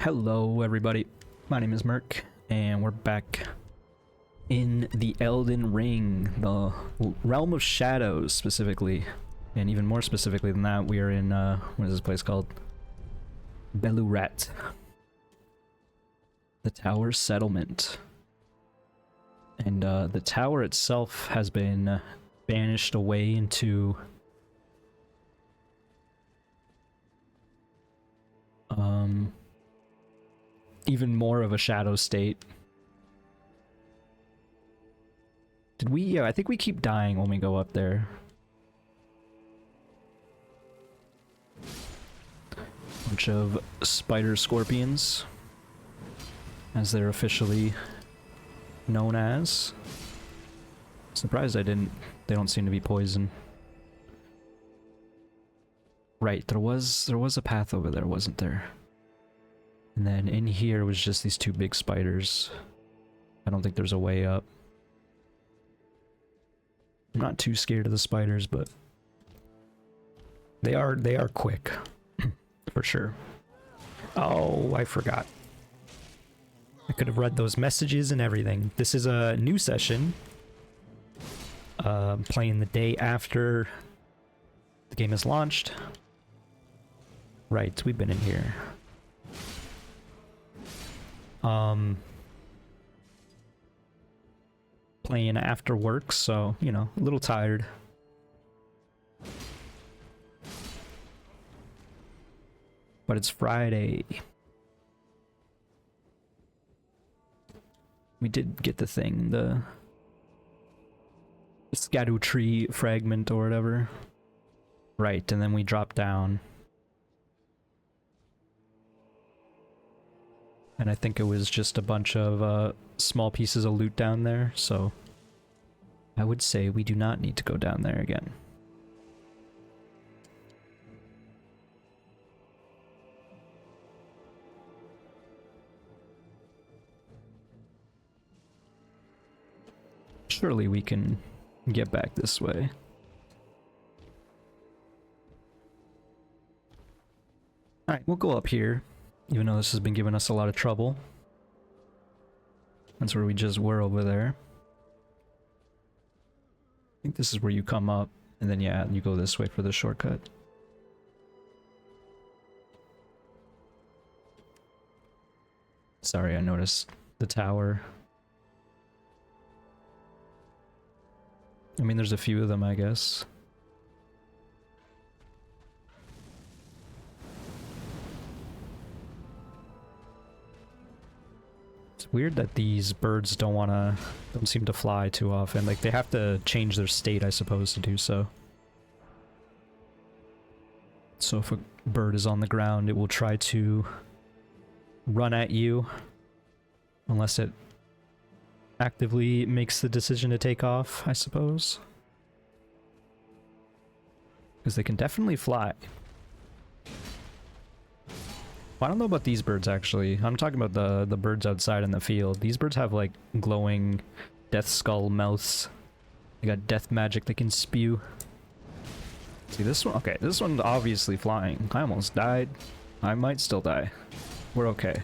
Hello everybody, my name is Merc, and we're back in the Elden Ring, the Realm of Shadows specifically, and even more specifically than that, we are in, what is this place called? Belurat. The Tower Settlement. And the tower itself has been banished away into even more of a shadow state. Did we? Yeah, I think we keep dying when we go up there. Bunch of spider scorpions, as they're officially known as. Surprised they don't seem to be poison. Right, there was a path over there, wasn't there? And then in here was just these two big spiders. I don't think there's a way up. I'm not too scared of the spiders, but they are quick. For sure. Oh, I forgot. I could have read those messages and everything. This is a new session. Playing the day after the game is launched. Right, we've been in here. Playing after work, so, you know, a little tired. But it's Friday. We did get the thing, the Erdtree fragment or whatever. Right, and then we dropped down. And I think it was just a bunch of small pieces of loot down there, so I would say we do not need to go down there again. Surely we can get back this way. Alright, we'll go up here. Even though this has been giving us a lot of trouble. That's where we just were over there. I think this is where you come up, and then yeah, you go this way for the shortcut. Sorry, I noticed the tower. I mean, there's a few of them, I guess. Weird that these birds don't seem to fly too often. Like, they have to change their state, I suppose, to do so. So if a bird is on the ground, it will try to run at you. Unless it actively makes the decision to take off, I suppose. Because they can definitely fly. I don't know about these birds, actually. I'm talking about the birds outside in the field. These birds have, like, glowing death skull mouths. They got death magic they can spew. See, this one? Okay, this one's obviously flying. I almost died. I might still die. We're okay.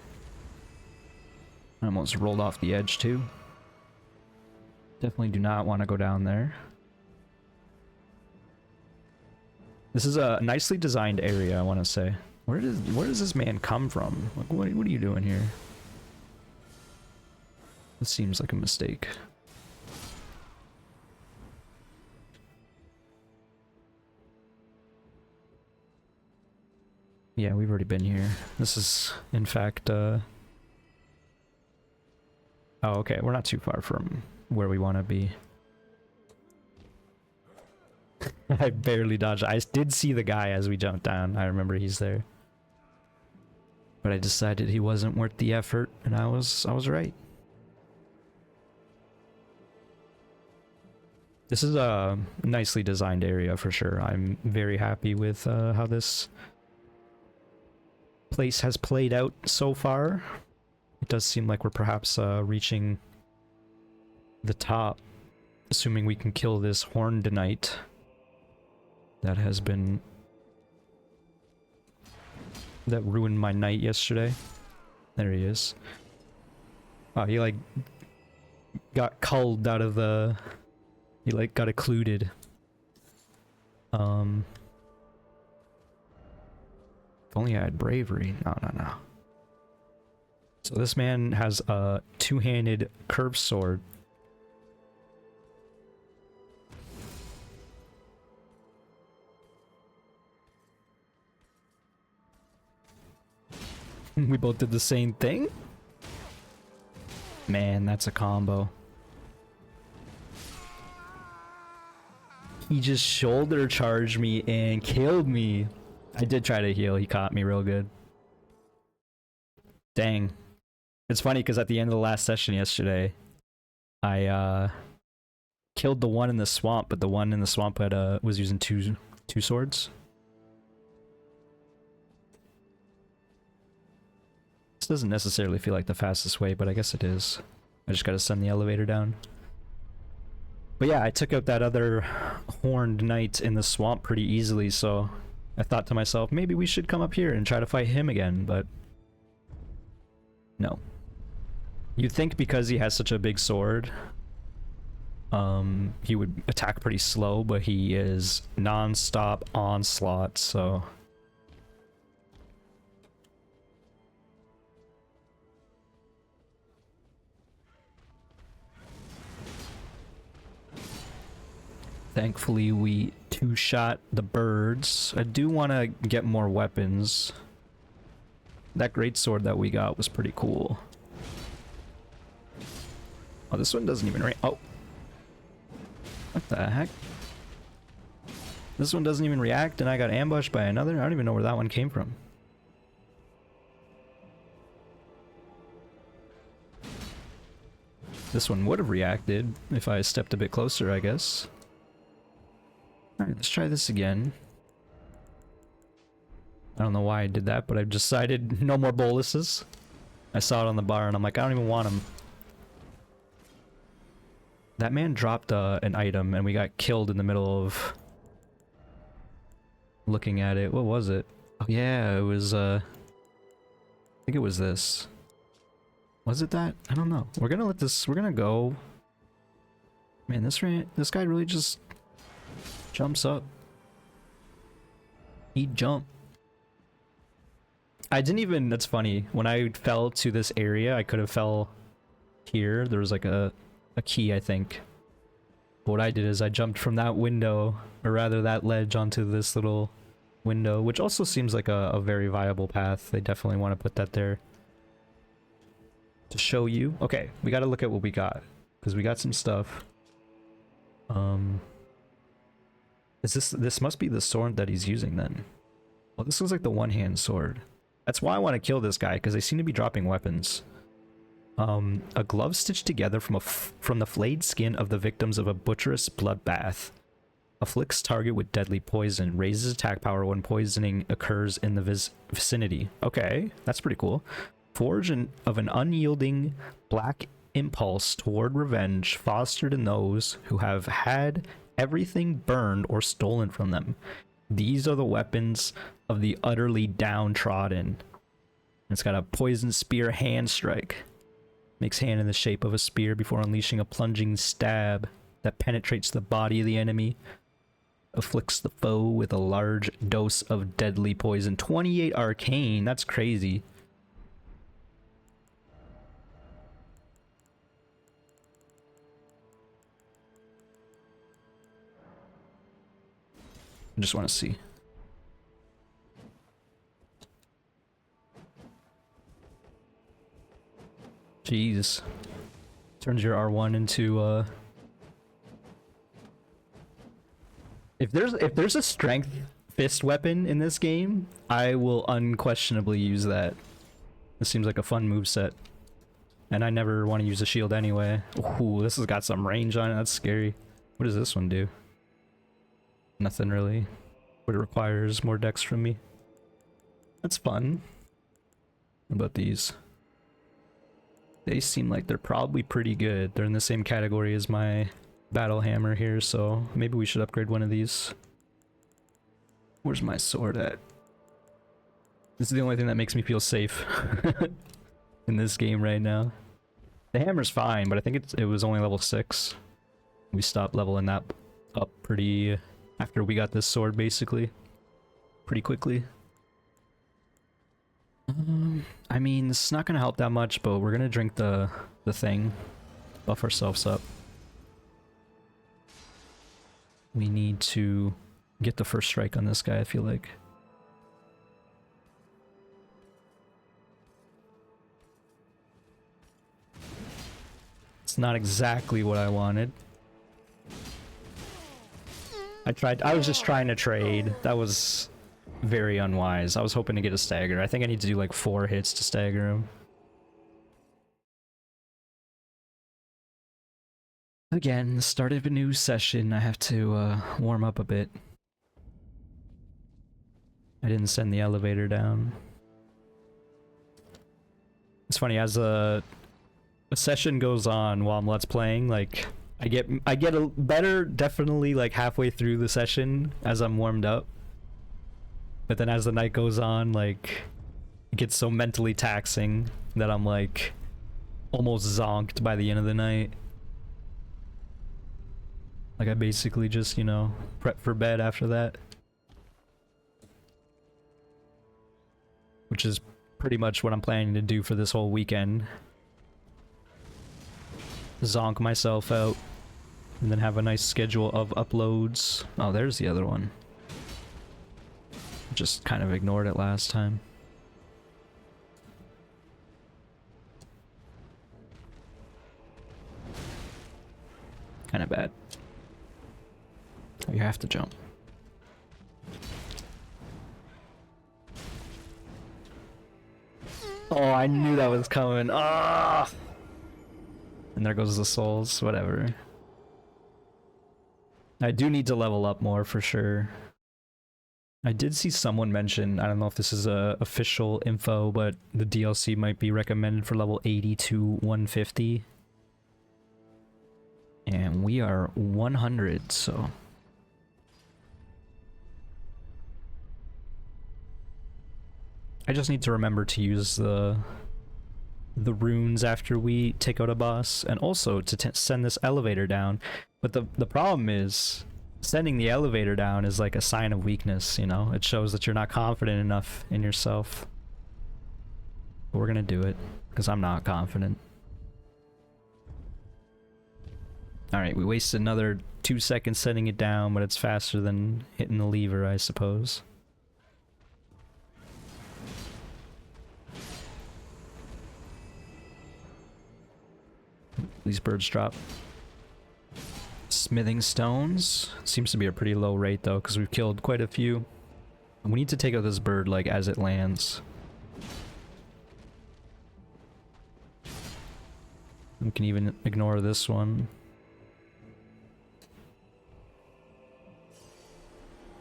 I almost rolled off the edge, too. Definitely do not want to go down there. This is a nicely designed area, I want to say. Where does this man come from? Like, what are you doing here? This seems like a mistake. Yeah, we've already been here. This is, in fact, Oh, okay, we're not too far from where we want to be. I barely dodged. I did see the guy as we jumped down. I remember he's there. But I decided he wasn't worth the effort, and I was right. This is a nicely designed area for sure. I'm very happy with how this place has played out so far. It does seem like we're perhaps reaching the top, assuming we can kill this horned knight that has been that ruined my night yesterday. There he is. Oh, he like got culled out of the... He like got occluded. If only I had bravery. No, no, no. So this man has a two-handed curved sword. We both did the same thing? Man, that's a combo. He just shoulder charged me and killed me. I did try to heal. He caught me real good. Dang. It's funny because at the end of the last session yesterday, I killed the one in the swamp, but the one in the swamp had was using two swords. This doesn't necessarily feel like the fastest way, but I guess it is. I just gotta send the elevator down. But yeah, I took out that other horned knight in the swamp pretty easily, so I thought to myself, maybe we should come up here and try to fight him again, but no. You'd think because he has such a big sword, he would attack pretty slow, but he is non-stop onslaught, so... Thankfully, we two-shot the birds. I do want to get more weapons. That greatsword that we got was pretty cool. Oh, this one doesn't even oh. What the heck? This one doesn't even react, and I got ambushed by another? I don't even know where that one came from. This one would have reacted if I stepped a bit closer, I guess. Alright, let's try this again. I don't know why I did that, but I've decided no more boluses. I saw it on the bar and I'm like, I don't even want them. That man dropped an item and we got killed in the middle of looking at it. What was it? Oh yeah, it was I think it was this. Was it that? I don't know. We're gonna go. Man, this guy really just jumps up. He jumped. I didn't even, that's funny. When I fell to this area, I could have fell here. There was like a key, I think. But what I did is I jumped from that window, or rather that ledge, onto this little window, which also seems like a very viable path. They definitely want to put that there to show you. Okay, we got to look at what we got, because we got some stuff. Is this must be the sword that he's using then. Well, this looks like the one-hand sword. That's why I want to kill this guy, because they seem to be dropping weapons. A glove stitched together from the flayed skin of the victims of a butcherous bloodbath. Afflicts target with deadly poison. Raises attack power when poisoning occurs in the vicinity. Okay, that's pretty cool. Forge of an unyielding black impulse toward revenge, fostered in those who have had everything burned or stolen from them. These are the weapons of the utterly downtrodden. It's got a poison spear hand strike. Makes hand in the shape of a spear before unleashing a plunging stab that penetrates the body of the enemy. Afflicts the foe with a large dose of deadly poison. 28 arcane, that's crazy. I just want to see. Jeez. Turns your R1 into If there's a strength fist weapon in this game, I will unquestionably use that. This seems like a fun moveset. And I never want to use a shield anyway. Ooh, this has got some range on it, that's scary. What does this one do? Nothing really, but it requires more dex from me. That's fun. What about these? They seem like they're probably pretty good. They're in the same category as my battle hammer here, so maybe we should upgrade one of these. Where's my sword at? This is the only thing that makes me feel safe. in this game right now. The hammer's fine, but I think it was only level 6. We stopped leveling that up pretty after we got this sword, basically. Pretty quickly. I mean, it's not gonna help that much, but we're gonna drink the thing. Buff ourselves up. We need to get the first strike on this guy, I feel like. It's not exactly what I wanted. I was just trying to trade. That was very unwise. I was hoping to get a stagger. I think I need to do like 4 hits to stagger him. Again, the start of a new session. I have to warm up a bit. I didn't send the elevator down. It's funny, as a session goes on while I'm Let's Playing, like I get a better definitely like halfway through the session as I'm warmed up. But then as the night goes on, like it gets so mentally taxing that I'm like almost zonked by the end of the night. Like I basically just, you know, prep for bed after that. Which is pretty much what I'm planning to do for this whole weekend. Zonk myself out. And then have a nice schedule of uploads. Oh, there's the other one. Just kind of ignored it last time. Kind of bad. Oh, you have to jump. Oh, I knew that was coming. Ah! And there goes the souls. Whatever. I do need to level up more for sure. I did see someone mention, I don't know if this is official info, but the DLC might be recommended for level 80 to 150. And we are 100, so... I just need to remember to use the runes after we take out a boss, and also to send this elevator down. But the problem is, sending the elevator down is like a sign of weakness, you know? It shows that you're not confident enough in yourself. But we're gonna do it, because I'm not confident. Alright, we wasted another 2 seconds setting it down, but it's faster than hitting the lever, I suppose. These birds drop. Smithing stones. Seems to be a pretty low rate though, because we've killed quite a few. And we need to take out this bird like as it lands. We can even ignore this one.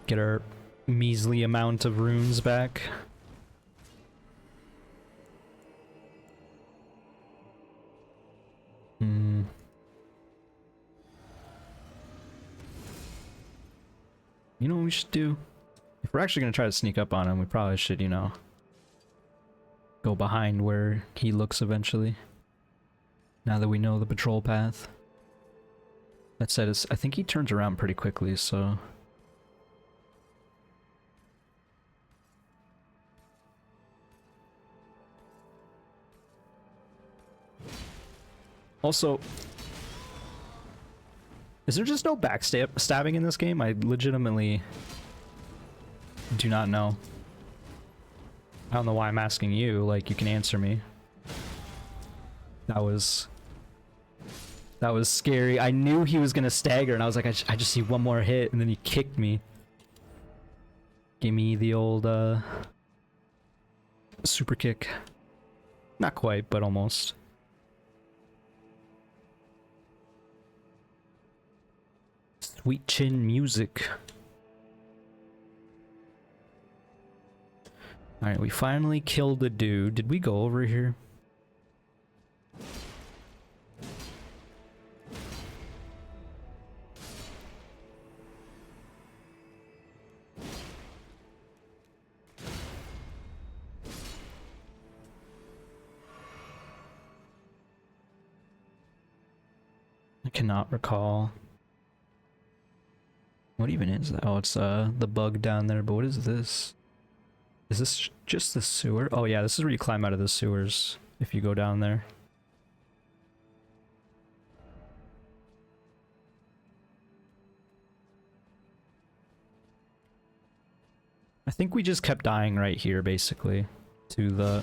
Get our measly amount of runes back. You know what we should do? If we're actually gonna try to sneak up on him, we probably should, you know, go behind where he looks eventually. Now that we know the patrol path. That said, I think he turns around pretty quickly, so... Also, is there just no backstabbing in this game? I legitimately do not know. I don't know why I'm asking you, like you can answer me. That was scary. I knew he was gonna stagger and I was like, I just see one more hit, and then he kicked me. Give me the old super kick. Not quite, but almost. Sweet chin music. Alright, we finally killed the dude. Did we go over here? I cannot recall. What even is that? Oh, it's the bug down there, but what is this? Is this just the sewer? Oh yeah, this is where you climb out of the sewers if you go down there. I think we just kept dying right here, basically. To the...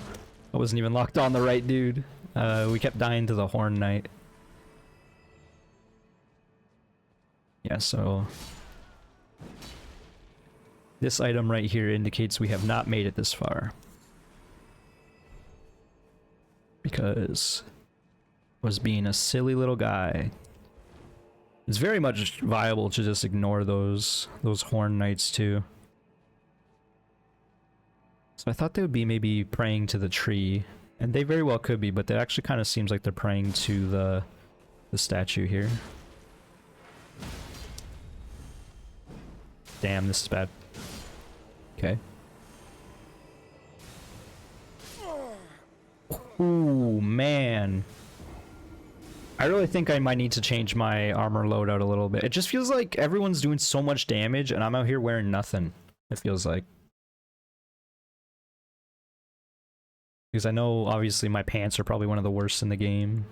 I wasn't even locked on the right dude. We kept dying to the Horn Knight. Yeah, so... this item right here indicates we have not made it this far. Because... I was being a silly little guy. It's very much viable to just ignore those Horn Knights too. So I thought they would be maybe praying to the tree, and they very well could be, but it actually kind of seems like they're praying to the statue here. Damn, this is bad. Okay. Ooh, man. I really think I might need to change my armor loadout a little bit. It just feels like everyone's doing so much damage, and I'm out here wearing nothing. It feels like. Because I know, obviously, my pants are probably one of the worst in the game.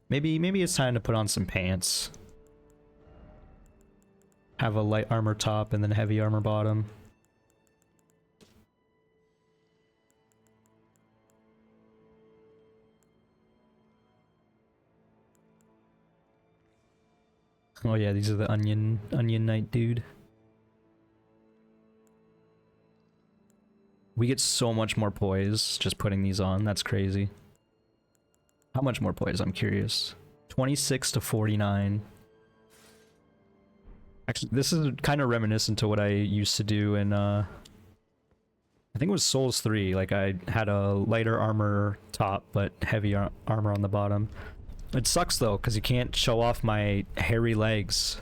Maybe it's time to put on some pants. Have a light armor top and then heavy armor bottom. Oh yeah, these are the onion knight dude. We get so much more poise just putting these on. That's crazy. How much more poise? I'm curious. 26 to 49. Actually, this is kind of reminiscent to what I used to do in, I think it was Souls 3. Like, I had a lighter armor top, but heavy armor on the bottom. It sucks, though, because you can't show off my hairy legs.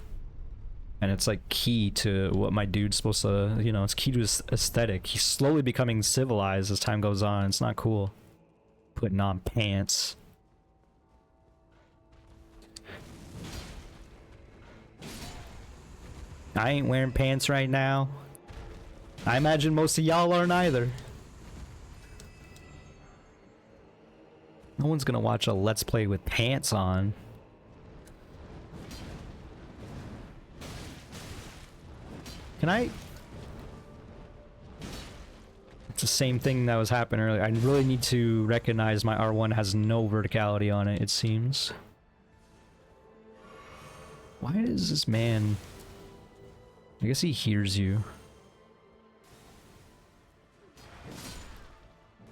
And it's like key to what my dude's supposed to, you know, it's key to his aesthetic. He's slowly becoming civilized as time goes on. It's not cool. Putting on pants. I ain't wearing pants right now. I imagine most of y'all aren't either. No one's gonna watch a Let's Play with pants on. Can I? It's the same thing that was happening earlier. I really need to recognize my R1 has no verticality on it, it seems. Why is this man... I guess he hears you.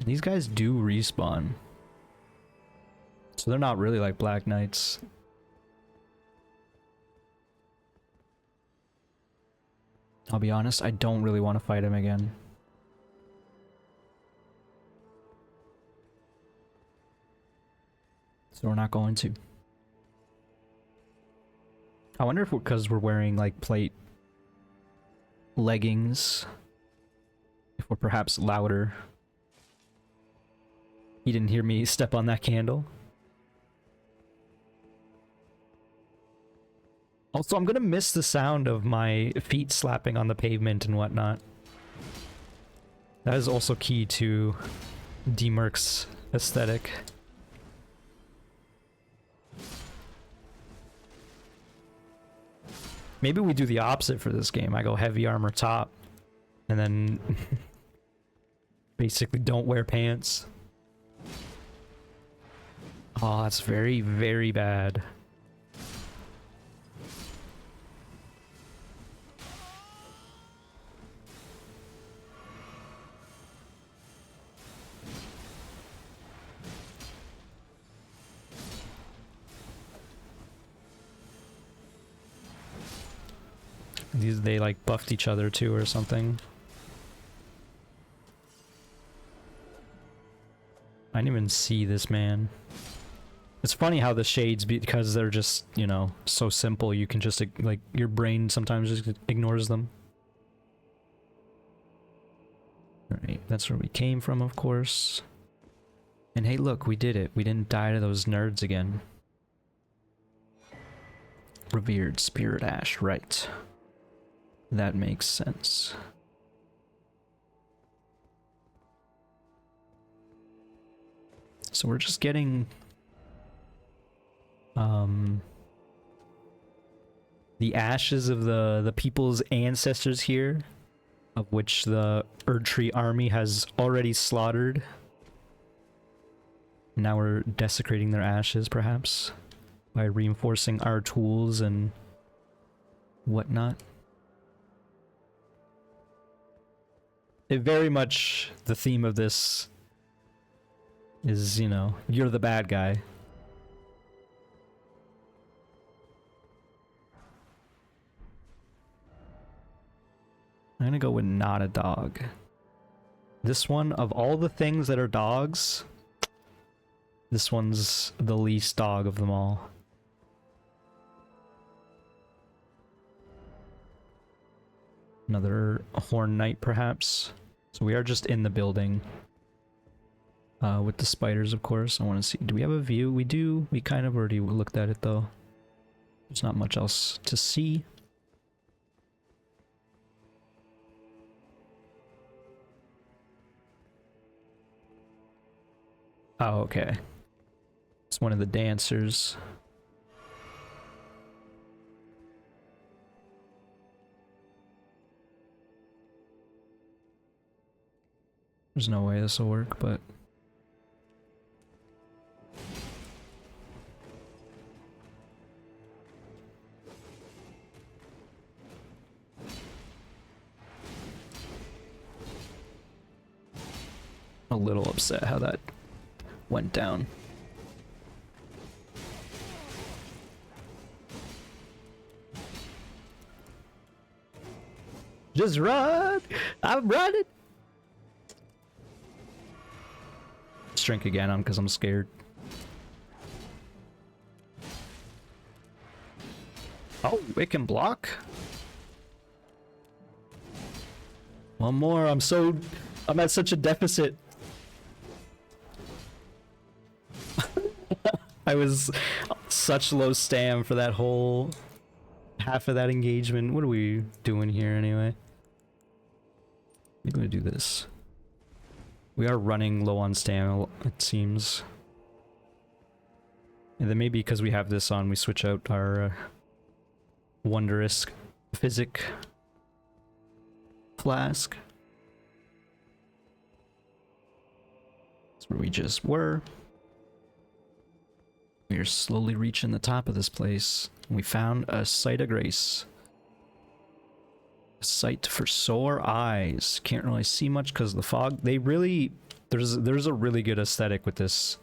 These guys do respawn. So they're not really like Black Knights. I'll be honest, I don't really want to fight him again. So we're not going to. I wonder if because we're wearing like plate leggings, if we're perhaps louder. He didn't hear me step on that candle. Also, I'm gonna miss the sound of my feet slapping on the pavement and whatnot. That is also key to Merc's aesthetic. Maybe we do the opposite for this game. I go heavy armor top, and then basically don't wear pants. Oh, that's very, very bad. They like buffed each other too or something. I didn't even see this man. It's funny how the shades, because they're just, you know, so simple, you can just, like, your brain sometimes just ignores them. Alright, that's where we came from, of course. And hey, look, we did it. We didn't die to those nerds again. Revered spirit ash, right. That makes sense. So we're just getting the ashes of the people's ancestors here, of which the Erdtree army has already slaughtered. Now we're desecrating their ashes, perhaps, by reinforcing our tools and whatnot. It very much, the theme of this is, you know, you're the bad guy. I'm gonna go with not a dog. This one, of all the things that are dogs, this one's the least dog of them all. Another horn knight, perhaps. So we are just in the building. With the spiders, of course. I want to see, do we have a view? We do. We kind of already looked at it, though. There's not much else to see. Oh, okay. It's one of the dancers. There's no way this will work, but... a little upset how that went down. Just run! I'm running! Let's drink again because I'm scared. Oh, it can block? One more, I'm at such a deficit. I was such low stam for that whole half of that engagement. What are we doing here anyway? I'm gonna do this. We are running low on stamina, it seems. And then maybe because we have this on, we switch out our wondrous physic flask. That's where we just were. We are slowly reaching the top of this place. We found a site of grace. A sight for sore eyes. Can't really see much because of the fog. They really... There's a really good aesthetic with this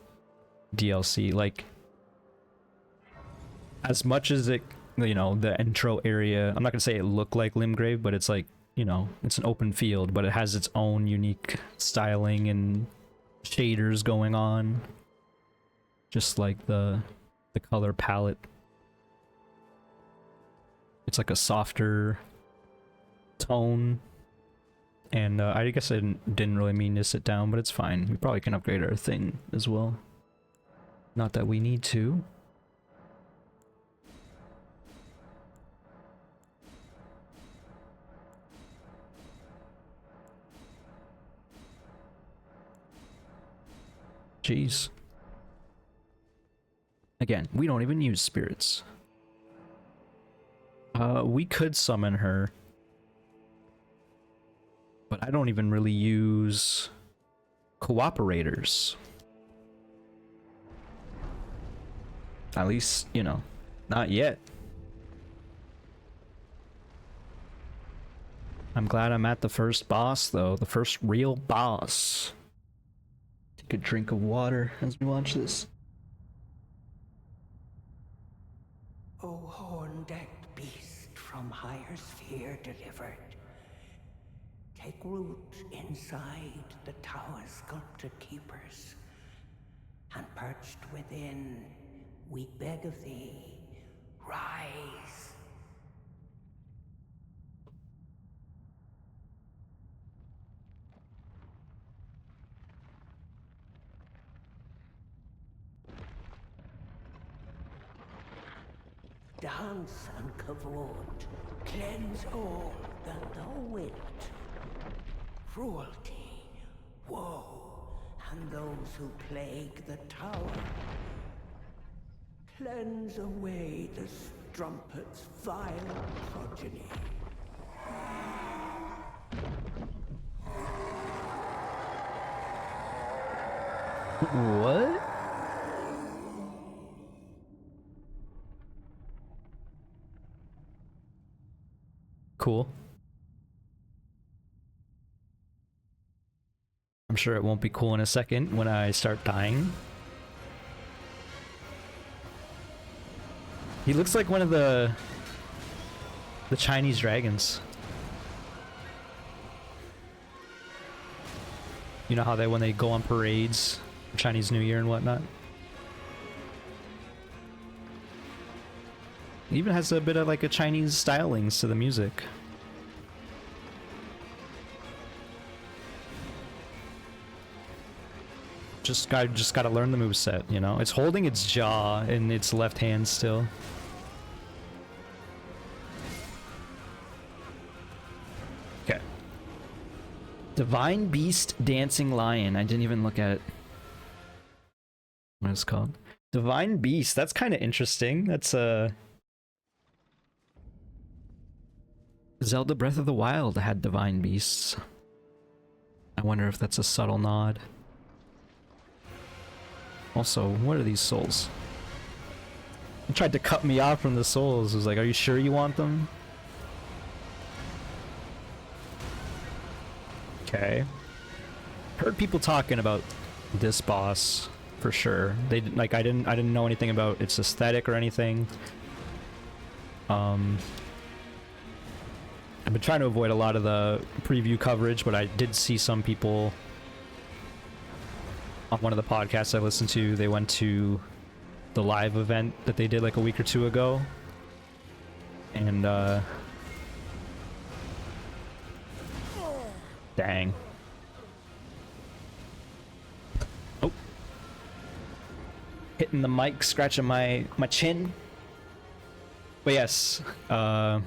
DLC. Like, as much as it... You know, the intro area... I'm not going to say it looked like Limgrave, but it's like, you know, it's an open field, but it has its own unique styling and shaders going on. Just like the color palette. It's like a softer tone. And I guess I didn't really mean to sit down, but it's fine. We probably can upgrade our thing as well. Not that we need to. Jeez. Again, we don't even use spirits. We could summon her. But I don't even really use cooperators. At least, you know, not yet. I'm glad I'm at the first boss, though. The first real boss. Take a drink of water as we watch this. O horn-decked beast from higher sphere delivered, take root inside the tower's sculpted keepers, and perched within, we beg of thee, rise. Dance and kavod, cleanse all that thou wilt. Cruelty, woe, and those who plague the tower. Cleanse away the strumpet's vile progeny. What? Cool. I'm sure it won't be cool in a second when I start dying. He looks like one of the Chinese dragons. You know how they when they go on parades, Chinese New Year and whatnot. It even has a bit of like a Chinese stylings to the music. Just gotta learn the moveset, you know? It's holding its jaw in its left hand still. Okay. Divine Beast Dancing Lion. I didn't even look at it. What it's called. Divine Beast. That's kind of interesting. That's Zelda Breath of the Wild had Divine Beasts. I wonder if that's a subtle nod. Also, what are these souls? He tried to cut me off from the souls. I was like, are you sure you want them? Okay. Heard people talking about this boss for sure. They like I didn't know anything about its aesthetic or anything. I've been trying to avoid a lot of the preview coverage, but I did see some people on one of the podcasts I listened to. They went to the live event that they did like a week or two ago, and dang. Oh, hitting the mic, scratching my chin. But yes, I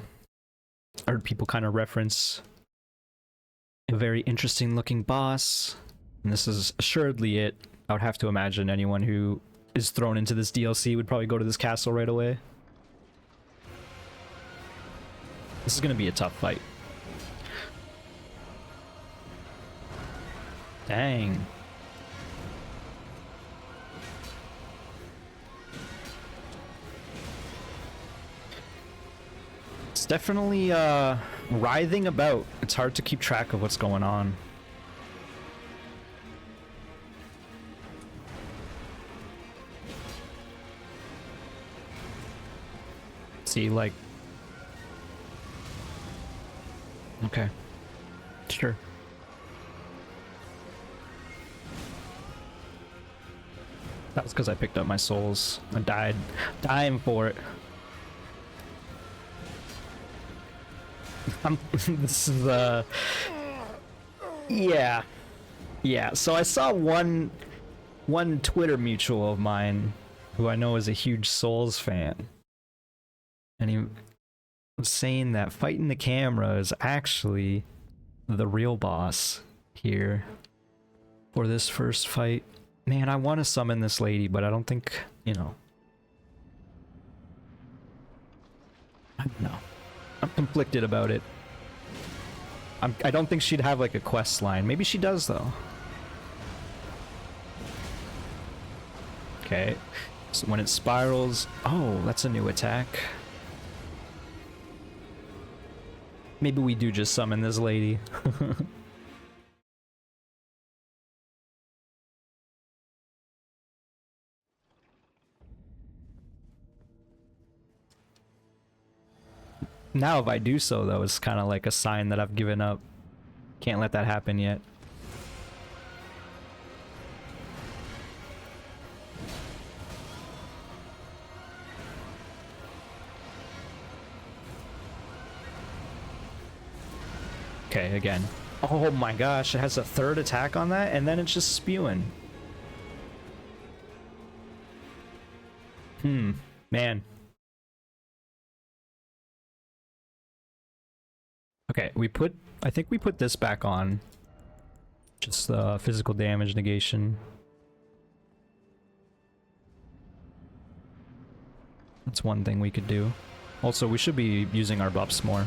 heard people kind of reference a very interesting looking boss, and this is assuredly it. I would have to imagine anyone who is thrown into this DLC would probably go to this castle right away. This is gonna be a tough fight. Dang. It's definitely writhing about. It's hard to keep track of what's going on. See, like... Okay. Sure. That was because I picked up my souls. I died. Dying for it. This is, yeah. Yeah, so I saw one Twitter mutual of mine who I know is a huge Souls fan. And he was saying that fighting the camera is actually the real boss here for this first fight. Man, I want to summon this lady, but I don't think, you know. I don't know. I'm conflicted about it. I don't think she'd have like a quest line. Maybe she does though. Okay. So when it spirals... Oh, that's a new attack. Maybe we do just summon this lady. Now if I do so though, it's kind of like a sign that I've given up. Can't let that happen yet. Okay, again. Oh my gosh, it has a third attack on that, and then it's just spewing. Man. Okay, I think we put this back on. Just physical damage negation. That's one thing we could do. Also, we should be using our buffs more.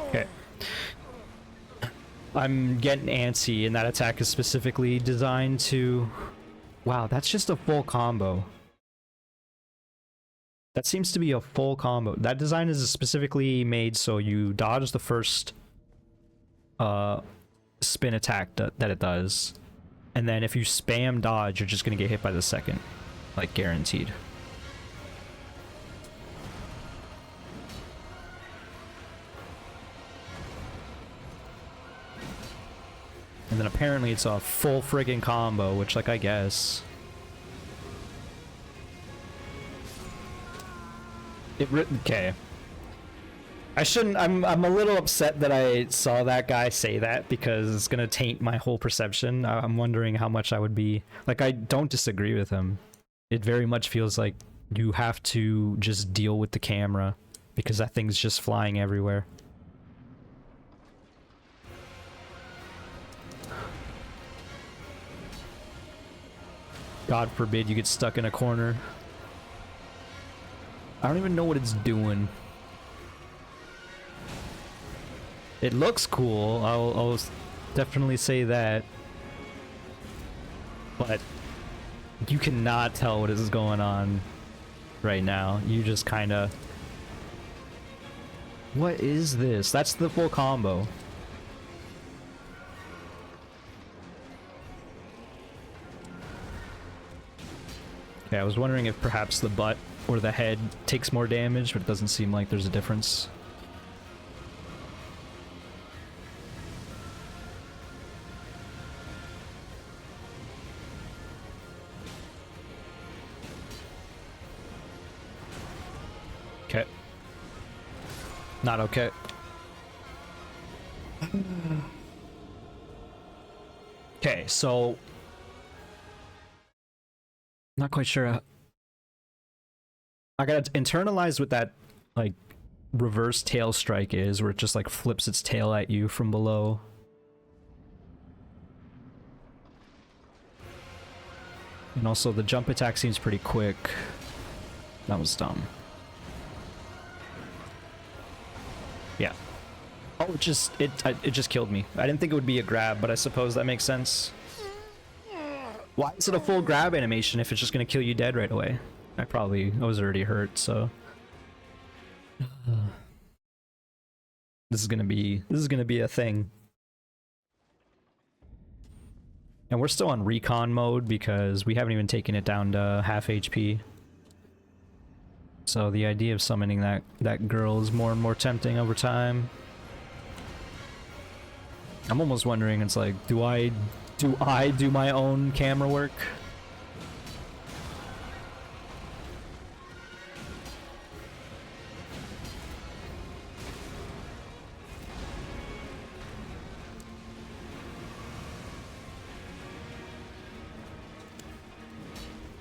Okay. I'm getting antsy, and that attack is specifically designed to... Wow, that's just a full combo. That seems to be a full combo. That design is specifically made so you dodge the first spin attack that it does. And then if you spam dodge, you're just gonna get hit by the second. Like, guaranteed. And then apparently it's a full friggin' combo, which, like, I guess. Okay. I shouldn't. I'm a little upset that I saw that guy say that because it's gonna taint my whole perception. I'm wondering how much I would be. Like, I don't disagree with him. It very much feels like you have to just deal with the camera because that thing's just flying everywhere. God forbid you get stuck in a corner. I don't even know what it's doing. It looks cool, I'll definitely say that. But you cannot tell what is going on right now. You just kinda... What is this? That's the full combo. Okay, I was wondering if perhaps the butt or the head takes more damage, but it doesn't seem like there's a difference. Okay. Not okay. Okay, so... Not quite sure. I gotta internalize what that, like, reverse tail strike is, where it just, like, flips its tail at you from below. And also, the jump attack seems pretty quick. That was dumb. Yeah. Oh, it just killed me. I didn't think it would be a grab, but I suppose that makes sense. Why is it a full grab animation if it's just gonna kill you dead right away? I was already hurt, so... This is gonna be a thing. And we're still on recon mode because we haven't even taken it down to half HP. So the idea of summoning that girl is more and more tempting over time. I'm almost wondering, it's like, do I do my own camera work?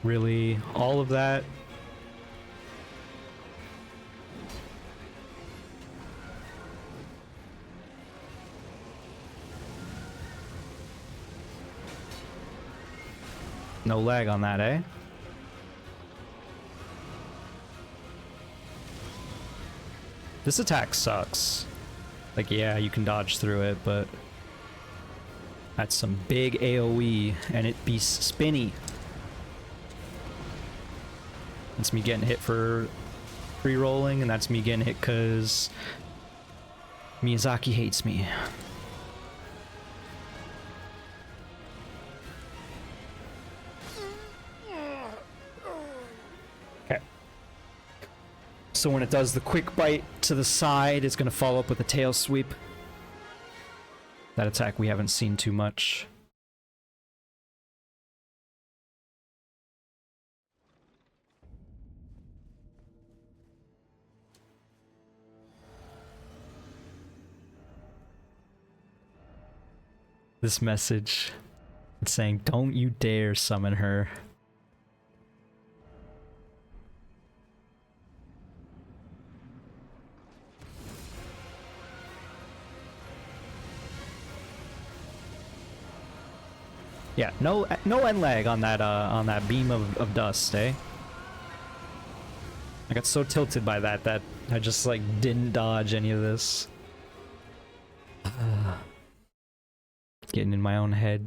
Really? All of that? No lag on that, eh? This attack sucks. Like, yeah, you can dodge through it, but... That's some big AoE, and it be spinny. That's me getting hit for pre-rolling, and that's me getting hit because Miyazaki hates me. Okay. So when it does the quick bite to the side, it's going to follow up with a tail sweep. That attack we haven't seen too much. this message. It's saying, don't you dare summon her. Yeah, no end lag on that beam of dust, eh? I got so tilted by that I just like didn't dodge any of this. Getting in my own head.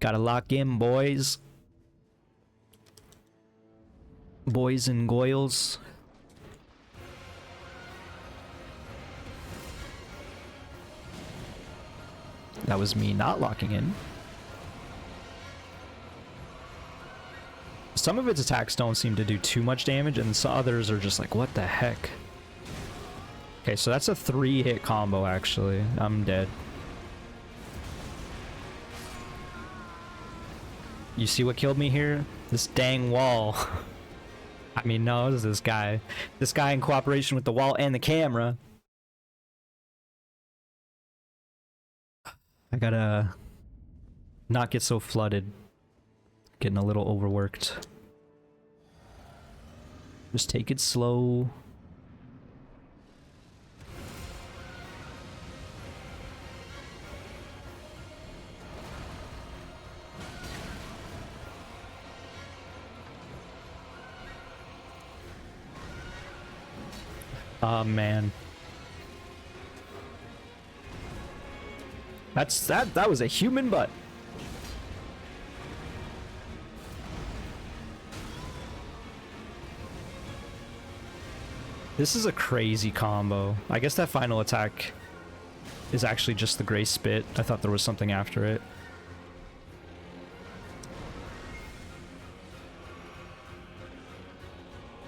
Gotta lock in, boys. Boys and goyles. That was me not locking in. Some of its attacks don't seem to do too much damage, and some others are just like, what the heck? Okay, so that's a 3-hit combo, actually. I'm dead. You see what killed me here? This dang wall. I mean, no, it was this guy. This guy in cooperation with the wall and the camera. I gotta not get so flooded. Getting a little overworked. Just take it slow. Oh man. That was a human butt. This is a crazy combo. I guess that final attack is actually just the gray spit. I thought there was something after it.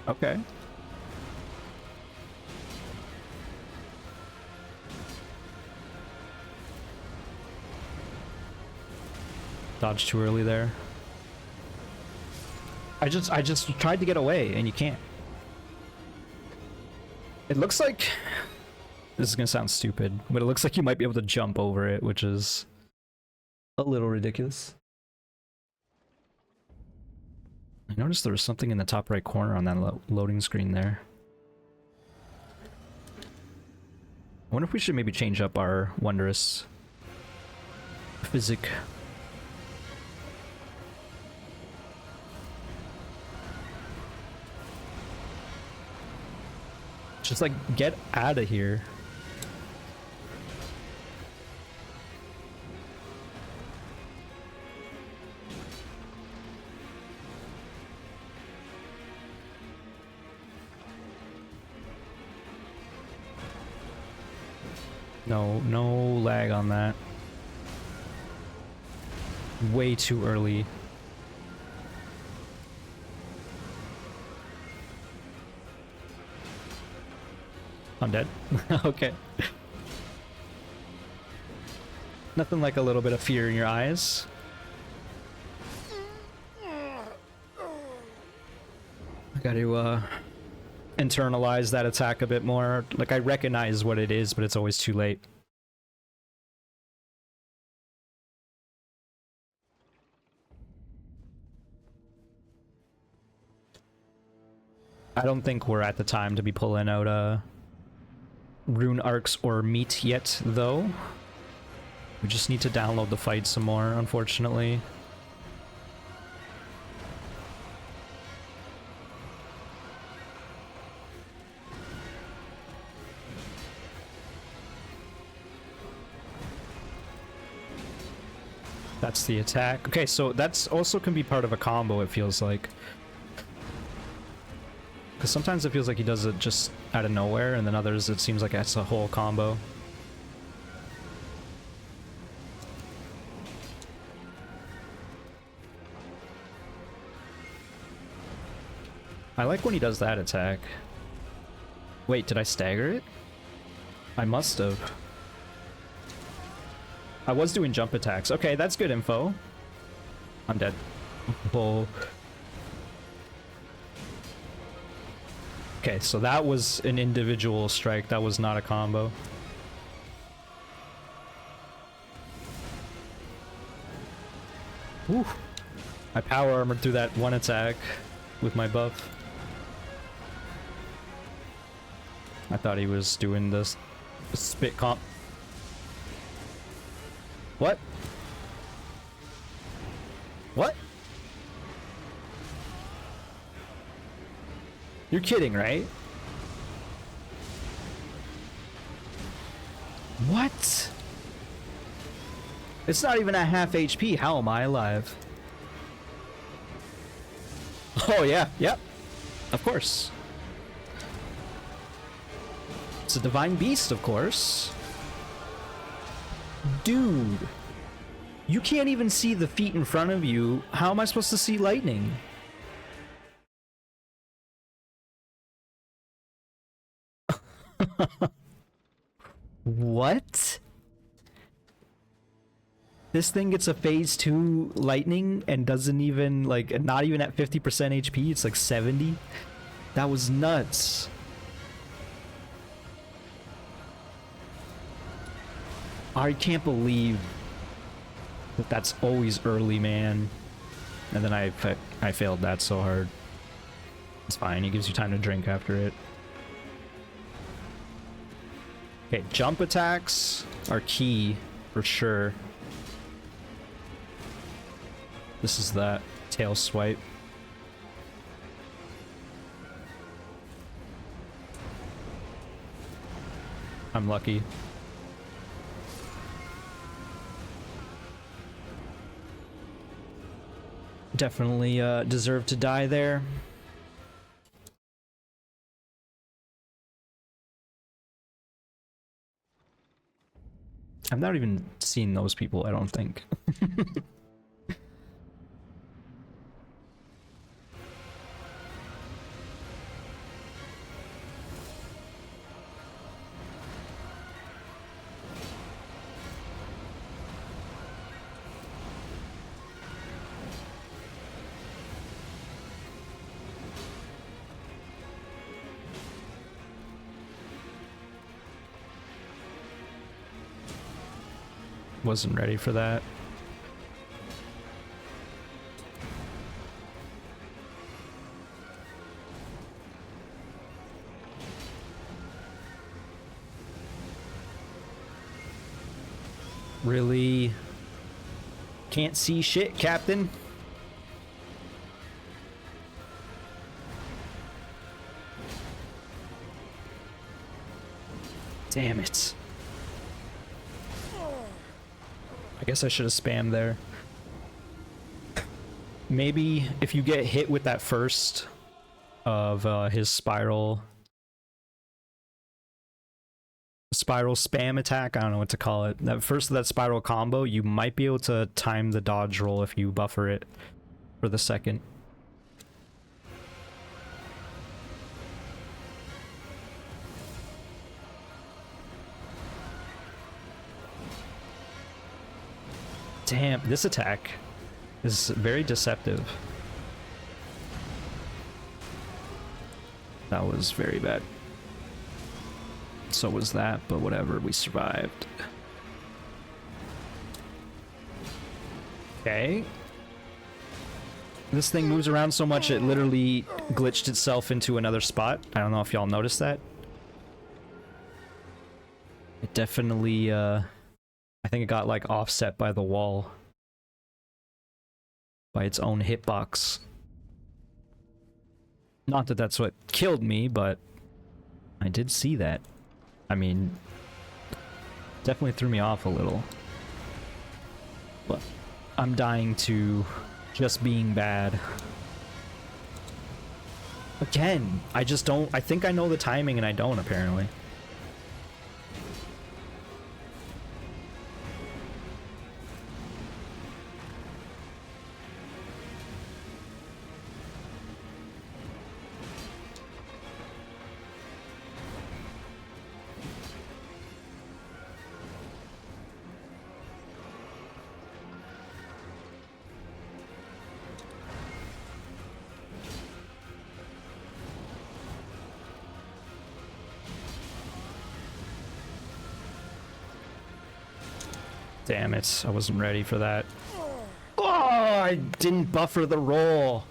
Okay. Dodged too early there. I just tried to get away and you can't. It looks like, this is gonna sound stupid, but it looks like you might be able to jump over it, which is a little ridiculous. I noticed there was something in the top right corner on that loading screen there. I wonder if we should maybe change up our wondrous physic. Just like, get out of here. No lag on that. Way too early. I'm dead. Okay. Nothing like a little bit of fear in your eyes. I gotta internalize that attack a bit more. Like, I recognize what it is, but it's always too late. I don't think we're at the time to be pulling out rune arcs or meat yet, though. We just need to download the fight some more, unfortunately. That's the attack. Okay, so that's also can be part of a combo, it feels like. Because sometimes it feels like he does it just out of nowhere, and then others it seems like it's a whole combo. I like when he does that attack. Wait, did I stagger it? I must have. I was doing jump attacks. Okay, that's good info. I'm dead. Oh. Okay, so that was an individual strike. That was not a combo. Woo. I power armored through that one attack with my buff. I thought he was doing this spit comp. What? What? You're kidding, right? What? It's not even at half HP. How am I alive? Oh yeah, yep. Of course. It's a divine beast, of course. Dude. You can't even see the feet in front of you. How am I supposed to see lightning? What? This thing gets a phase 2 lightning and doesn't even, like, not even at 50% HP, it's like 70? That was nuts. I can't believe that that's always early, man. And then I failed that so hard. It's fine, it gives you time to drink after it. Okay, jump attacks are key for sure. This is that tail swipe. I'm lucky. Definitely deserve to die there. I've not even seen those people, I don't think. Wasn't ready for that. Really? Can't see shit, Captain. Damn it. I guess I should have spammed there. Maybe if you get hit with that first of his spiral spam attack, I don't know what to call it. That first of that spiral combo, you might be able to time the dodge roll if you buffer it for the second. Damn, this attack is very deceptive. That was very bad. So was that, but whatever, we survived. Okay. This thing moves around so much it literally glitched itself into another spot. I don't know if y'all noticed that. It definitely, I think it got like offset by the wall. By its own hitbox. Not that that's what killed me, but I did see that. I mean, definitely threw me off a little. But I'm dying to just being bad. Again, I just don't, I think I know the timing and I don't apparently. Damn it, I wasn't ready for that. Oh, I didn't buffer the roll.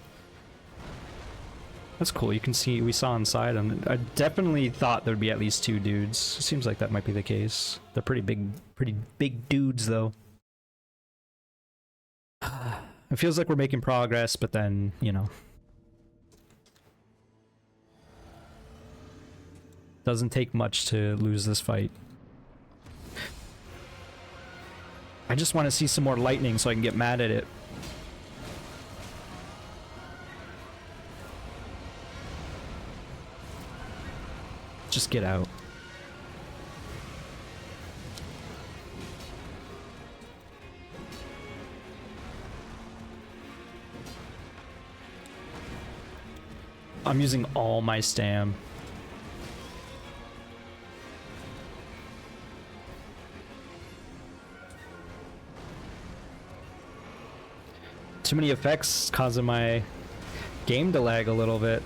That's cool. You can see we saw inside, and I definitely thought there'd be at least 2 dudes. Seems like that might be the case. They're pretty big dudes, though. It feels like we're making progress, but then, you know, doesn't take much to lose this fight. I just want to see some more lightning so I can get mad at it. Just get out. I'm using all my stam. Too many effects causing my game to lag a little bit.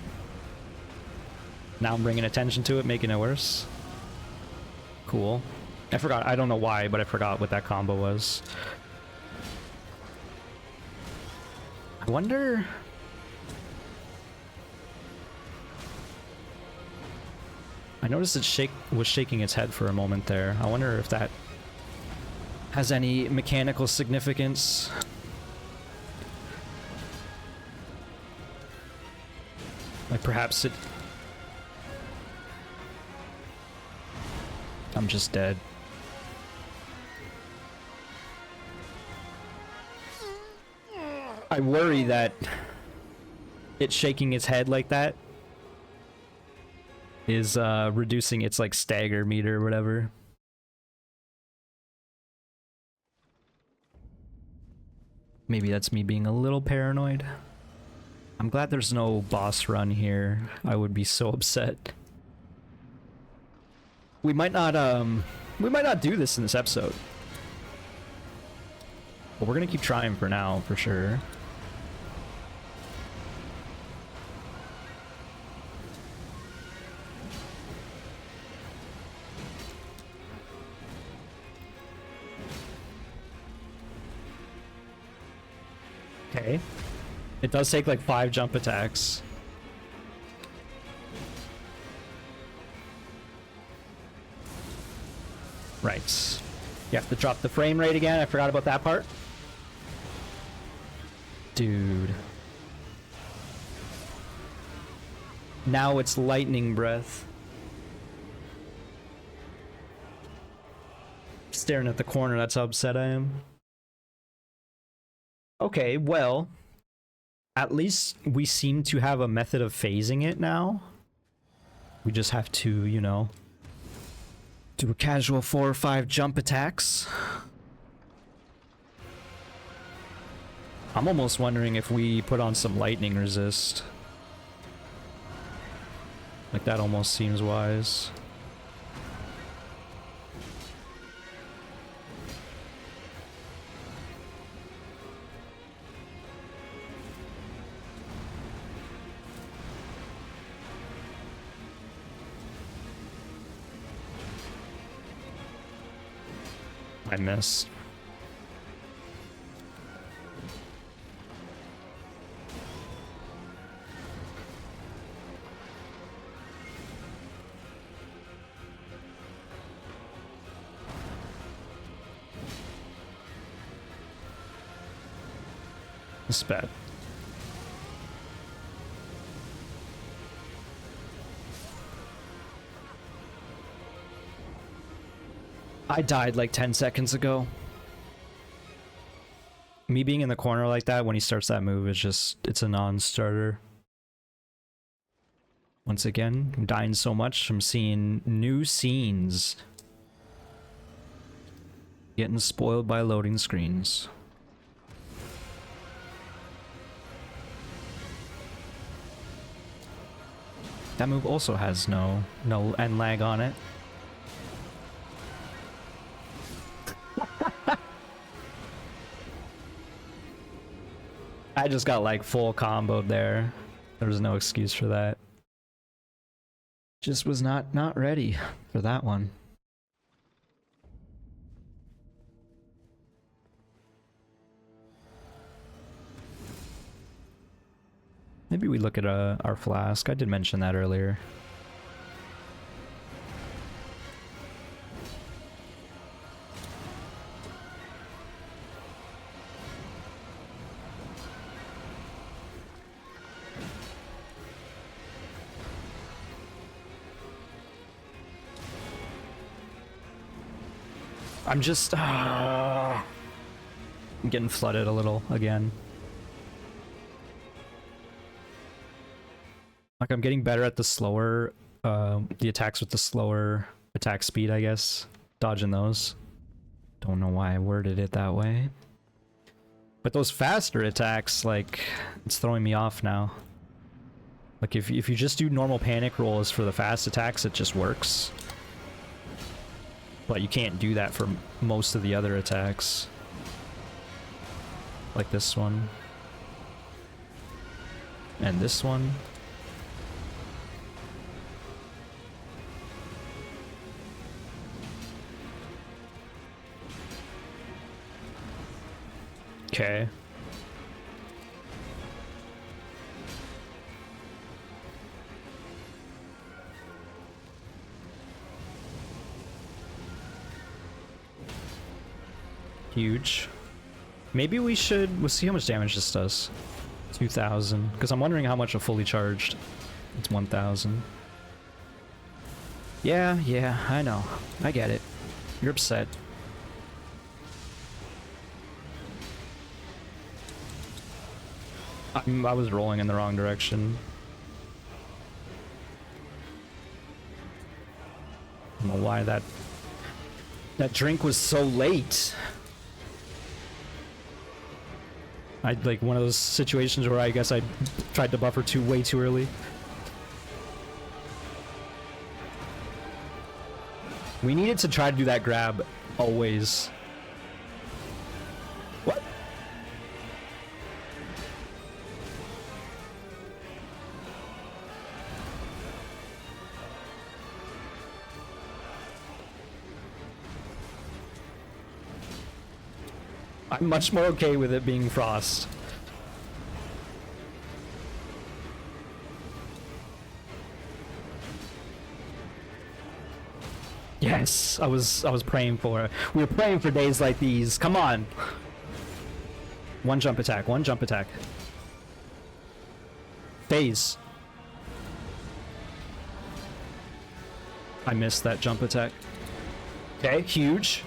Now I'm bringing attention to it, making it worse. Cool. I forgot, I don't know why, but I forgot what that combo was. I wonder... I noticed it was shaking its head for a moment there. I wonder if that has any mechanical significance. Like perhaps it... I'm just dead. I worry that it shaking its head like that is reducing its like stagger meter or whatever. Maybe that's me being a little paranoid. I'm glad there's no boss run here. I would be so upset. We might not do this in this episode. But we're gonna keep trying for now, for sure. Okay. It does take like 5 jump attacks. Right. You have to drop the frame rate again. I forgot about that part. Dude. Now it's lightning breath. Staring at the corner, that's how upset I am. Okay, well, at least we seem to have a method of phasing it now. We just have to, you know, do a casual 4 or 5 jump attacks. I'm almost wondering if we put on some lightning resist. Like that almost seems wise. I missed. It's bad. I died like 10 seconds ago. Me being in the corner like that when he starts that move is just, it's a non-starter. Once again, I'm dying so much from seeing new scenes. Getting spoiled by loading screens. That move also has no end lag on it. I just got like full comboed there. There was no excuse for that. Just was not ready for that one. Maybe we look at our flask. I did mention that earlier. I'm just I'm getting flooded a little again. Like, I'm getting better at the slower, the attacks with the slower attack speed, I guess. Dodging those. Don't know why I worded it that way. But those faster attacks, like, it's throwing me off now. Like, if you just do normal panic rolls for the fast attacks, it just works. But you can't do that for most of the other attacks. Like this one. And this one. Okay. Huge. Maybe we should... We'll see how much damage this does. 2,000. Because I'm wondering how much a fully charged. It's 1,000. Yeah, I know. I get it. You're upset. I was rolling in the wrong direction. I don't know why that drink was so late. I like one of those situations where I guess I tried to buffer way too early. We needed to try to do that grab always. What? I'm much more okay with it being frost. Yes, I was praying for it. We were praying for days like these. Come on. One jump attack, one jump attack. Phase. I missed that jump attack. Okay, huge.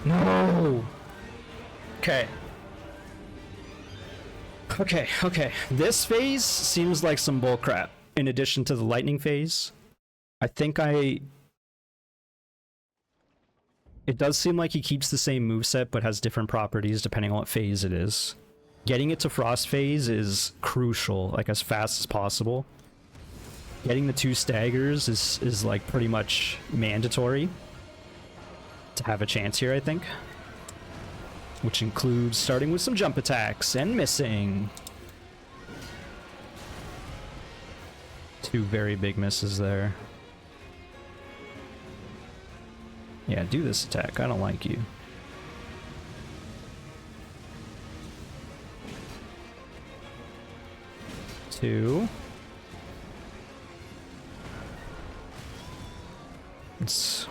No. Okay. Okay. This phase seems like some bullcrap. In addition to the lightning phase, I think it does seem like he keeps the same moveset but has different properties depending on what phase it is. Getting it to frost phase is crucial, like as fast as possible. Getting the 2 staggers is like pretty much mandatory to have a chance here, I think. Which includes starting with some jump attacks and missing. 2 very big misses there. Yeah, do this attack. I don't like you. Two. It's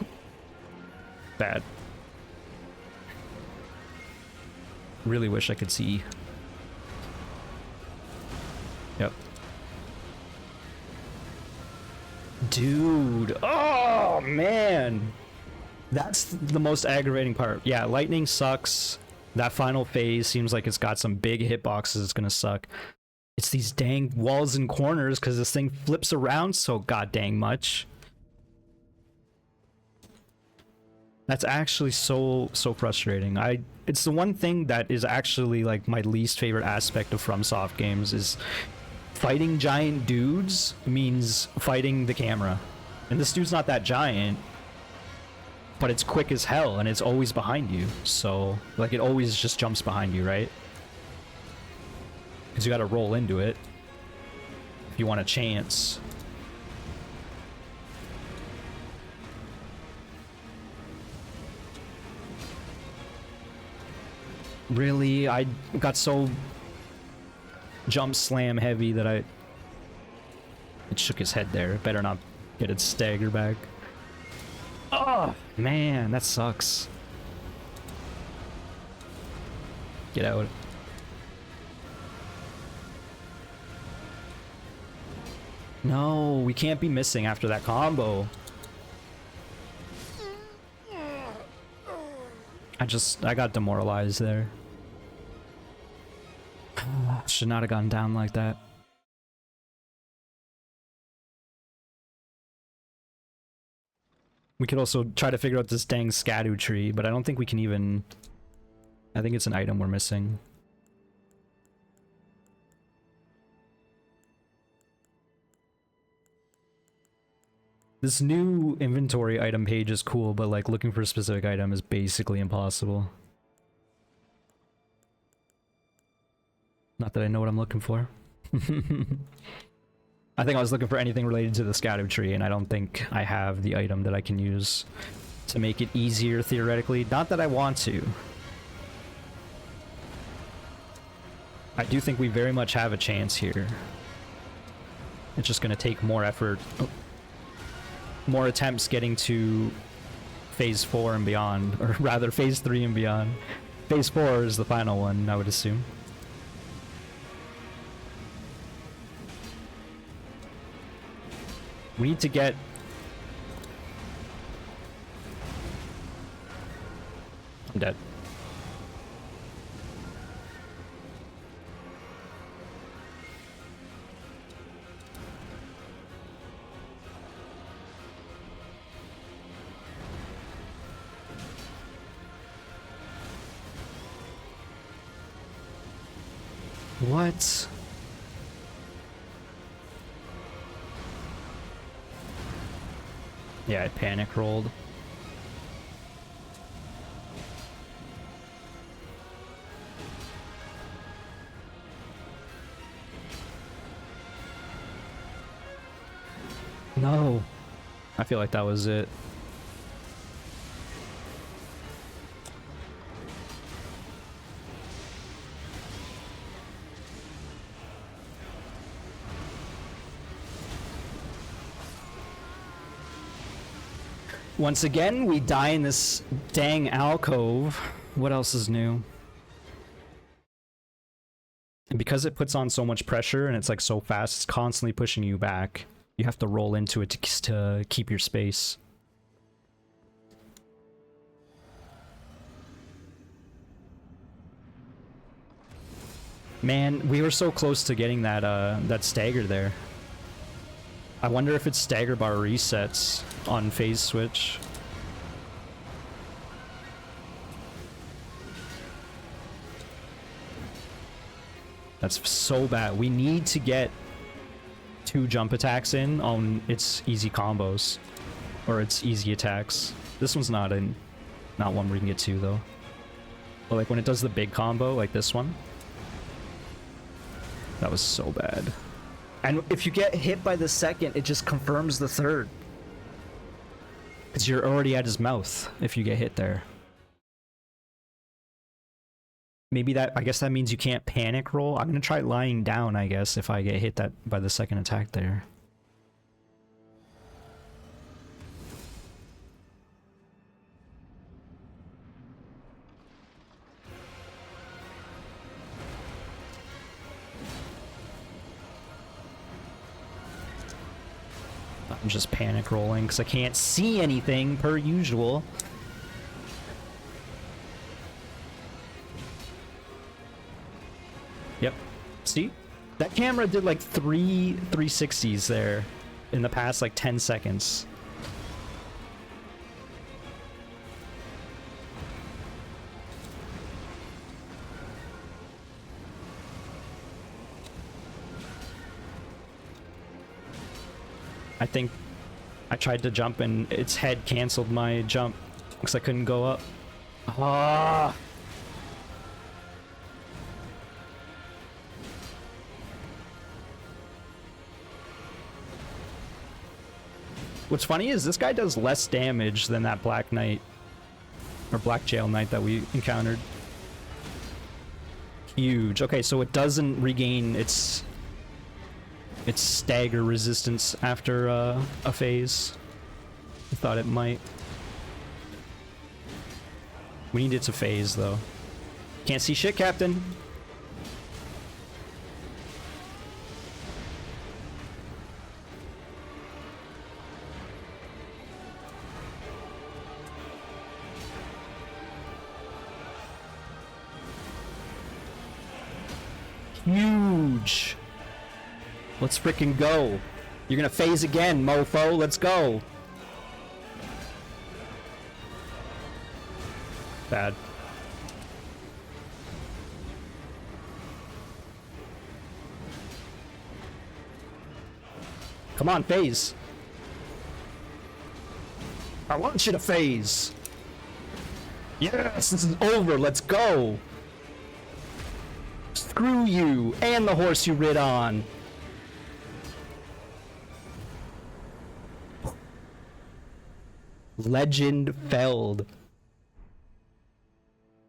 bad. Really wish I could see. Yep. Dude. Oh, man. That's the most aggravating part. Yeah, lightning sucks. That final phase seems like it's got some big hitboxes. It's gonna suck. It's these dang walls and corners because this thing flips around so god dang much. That's actually so frustrating. It's the one thing that is actually like my least favorite aspect of FromSoft games is fighting giant dudes means fighting the camera. And this dude's not that giant, but it's quick as hell and it's always behind you. So like it always just jumps behind you, right? Because you got to roll into it. you want a chance. Really? I got so jump slam heavy that it shook his head there. Better not get its stagger back. Oh, man, that sucks. Get out. No, we can't be missing after that combo. I got demoralized there. Should not have gone down like that. We could also try to figure out this dang Erdtree, but I don't think we can even... I think it's an item we're missing. This new inventory item page is cool, but like looking for a specific item is basically impossible. Not that I know what I'm looking for. I think I was looking for anything related to the Erdtree, and I don't think I have the item that I can use to make it easier theoretically. Not that I want to. I do think we very much have a chance here. It's just going to take more effort. Oh. More attempts getting to phase 4 and beyond, or rather phase 3 and beyond. Phase 4 is the final one, I would assume. We need to get... I'm dead. What? Yeah, I panic rolled. No. I feel like that was it. Once again, we die in this dang alcove. What else is new? And because it puts on so much pressure and it's like so fast, it's constantly pushing you back. You have to roll into it to keep your space. Man, we were so close to getting that that stagger there. I wonder if it's stagger bar resets on phase switch. That's so bad. We need to get 2 jump attacks in on its easy combos. Or its easy attacks. This one's not one where we can get 2 though. But like when it does the big combo, like this one. That was so bad. And if you get hit by the second, it just confirms the third. Because you're already at his mouth if you get hit there. Maybe that, I guess that means you can't panic roll. I'm gonna try lying down, I guess, if I get hit by the second attack there. I'm just panic rolling because I can't see anything per usual. Yep. See? That camera did like 3 360s there in the past like 10 seconds. I think I tried to jump and its head canceled my jump because I couldn't go up. Ah! What's funny is this guy does less damage than that Black Knight, or Black Jail Knight that we encountered. Huge. Okay, so it doesn't regain its stagger resistance after a phase. I thought it might. We need it to phase though. Can't see shit, Captain. Huge. Let's freaking go. You're gonna phase again, mofo. Let's go. Bad. Come on, phase. I want you to phase. Yes, this is over. Let's go. Screw you and the horse you rid on. Legend felled.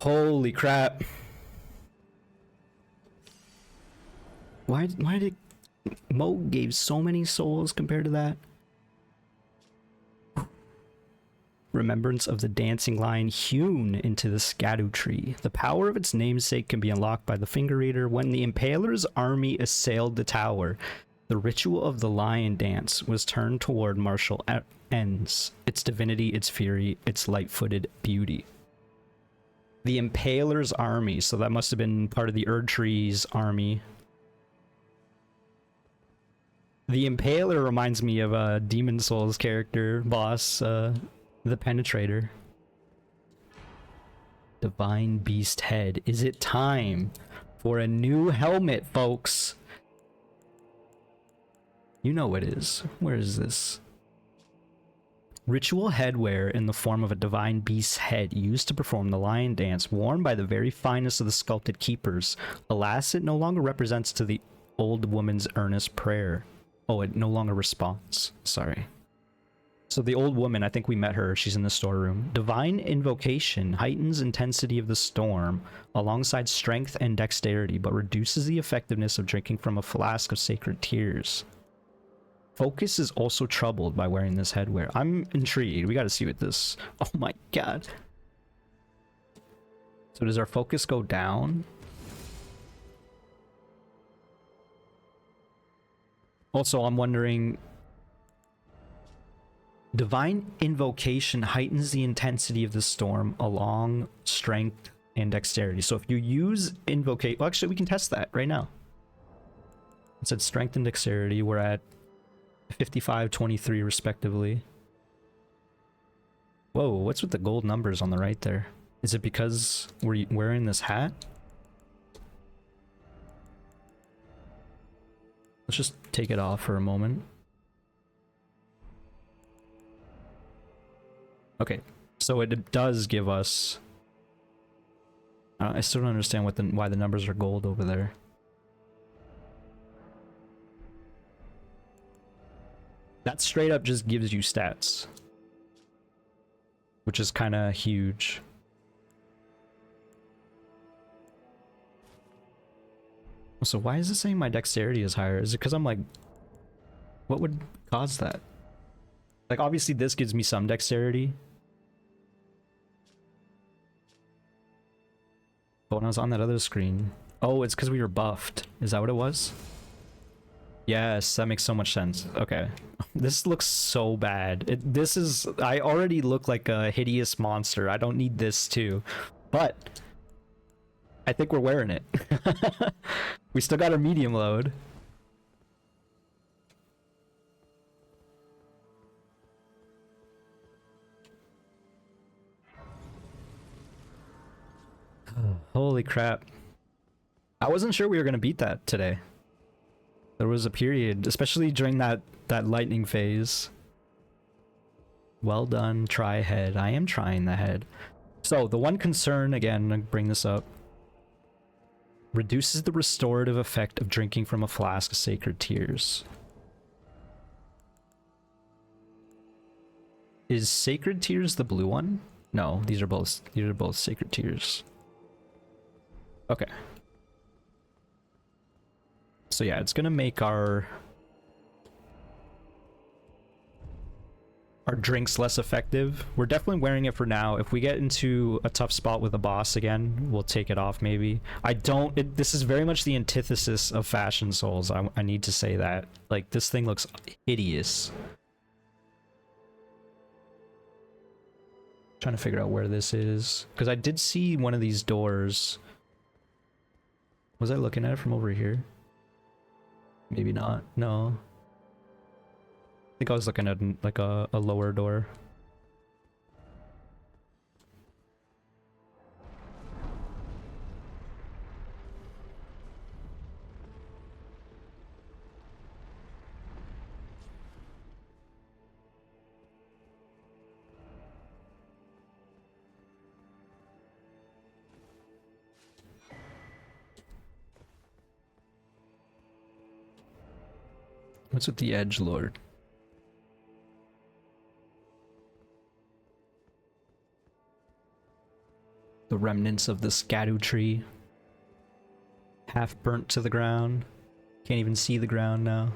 Holy crap. Why did Mo gave so many souls compared to that? Remembrance of the dancing lion hewn into the Erdtree. The power of its namesake can be unlocked by the finger reader. When the Impaler's army assailed the tower, the ritual of the lion dance was turned toward martial ends. Its divinity, its fury, its light-footed beauty. The Impaler's army, so that must have been part of the Erdtree's army. The Impaler reminds me of a Demon Souls character, boss, the Penetrator. Divine Beast Head. Is it time for a new helmet, folks? You know it is. Where is this? Ritual headwear in the form of a divine beast's head used to perform the lion dance, worn by the very finest of the sculpted keepers. Alas, it no longer represents to the old woman's earnest prayer. Oh, it no longer responds. Sorry. So the old woman, I think we met her. She's in the storeroom. Divine invocation heightens intensity of the storm alongside strength and dexterity, but reduces the effectiveness of drinking from a flask of sacred tears. Focus is also troubled by wearing this headwear. I'm intrigued. We got to see what this... Oh my god. So does our focus go down? Also, I'm wondering... Divine invocation heightens the intensity of the storm along strength and dexterity. So if you use invocate... Well, actually, we can test that right now. It said strength and dexterity. We're at 55, 23 respectively. Whoa, what's with the gold numbers on the right there? Is it because we're wearing this hat? Let's just take it off for a moment. Okay, so it does give us... I still don't understand why the numbers are gold over there. That straight up just gives you stats, which is kind of huge. So why is it saying my dexterity is higher? Is it because I'm like... What would cause that? Like, obviously this gives me some dexterity. But when I was on that other screen... Oh, it's because we were buffed. Is that what it was? Yes, that makes so much sense. Okay. This looks so bad. This is... I already look like a hideous monster. I don't need this too. But... I think we're wearing it. We still got our medium load. Holy crap. I wasn't sure we were going to beat that today. There was a period, especially during that lightning phase. Well done, try head. I am trying the head. So, the one concern, again, I'll bring this up. Reduces the restorative effect of drinking from a flask of sacred tears. Is Sacred Tears the blue one? No, these are both Sacred Tears. Okay. So yeah, it's gonna make our drinks less effective. We're definitely wearing it for now. If we get into a tough spot with a boss again, we'll take it off maybe. This is very much the antithesis of Fashion Souls. I need to say that. Like, this thing looks hideous. Trying to figure out where this is. Because I did see one of these doors. Was I looking at it from over here? Maybe not. No. I think I was looking at like a lower door. What's with the Edgelord? The remnants of the Erdtree. Half burnt to the ground. Can't even see the ground now.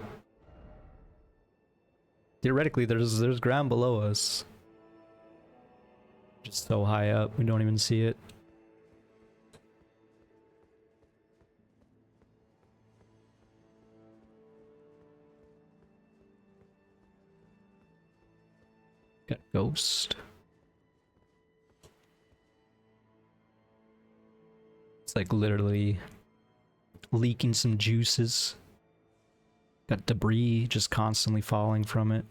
Theoretically, there's ground below us. Just so high up, we don't even see it. Got Ghost. It's like literally leaking some juices. Got debris just constantly falling from it.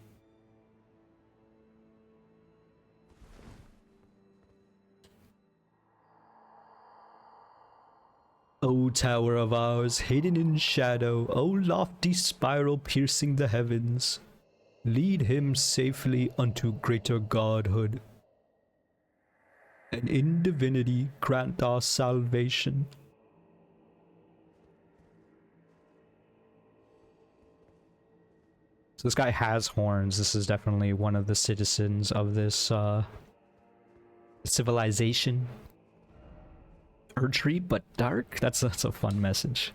O tower of ours, hidden in shadow, O lofty spiral piercing the heavens, lead him safely unto greater godhood, and in divinity grant our salvation. So this guy has horns. This is definitely one of the citizens of this civilization. Erdtree, but dark? That's a fun message.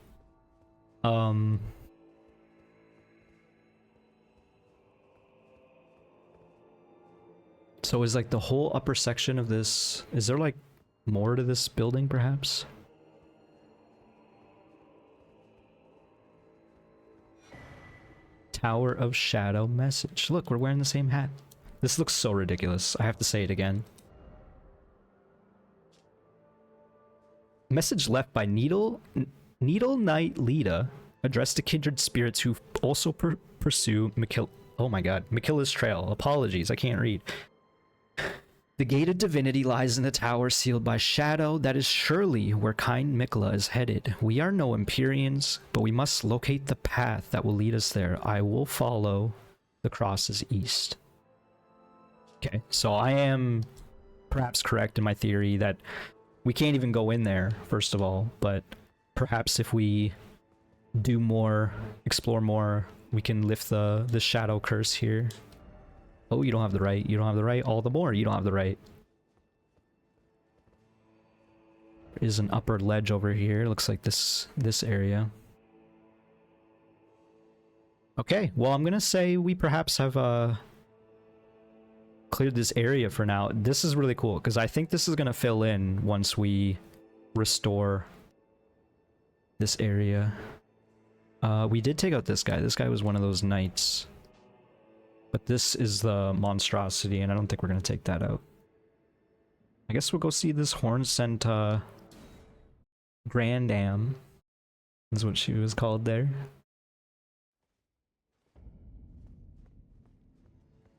So is like the whole upper section of this, is there like more to this building perhaps? Tower of Shadow message. Look, we're wearing the same hat. This looks so ridiculous. I have to say it again. Message left by Needle Knight Lita, addressed to kindred spirits who also pursue Makilla's trail. Apologies, I can't read. The gated divinity lies in the tower sealed by shadow. That is surely where kind Mikla is headed. We are no Empyreans, but we must locate the path that will lead us there. I will follow the crosses east. Okay, so I am perhaps correct in my theory that we can't even go in there, first of all, but perhaps if we do more, explore more, we can lift the shadow curse here. Oh, you don't have the right. You don't have the right. All the more, you don't have the right. There is an upper ledge over here. Looks like this area. Okay, well, I'm gonna say we perhaps have cleared this area for now. This is really cool because I think this is gonna fill in once we restore this area. We did take out this guy. This guy was one of those knights. But this is the monstrosity, and I don't think we're gonna take that out. I guess we'll go see this horn sent Grandam. That's what she was called there.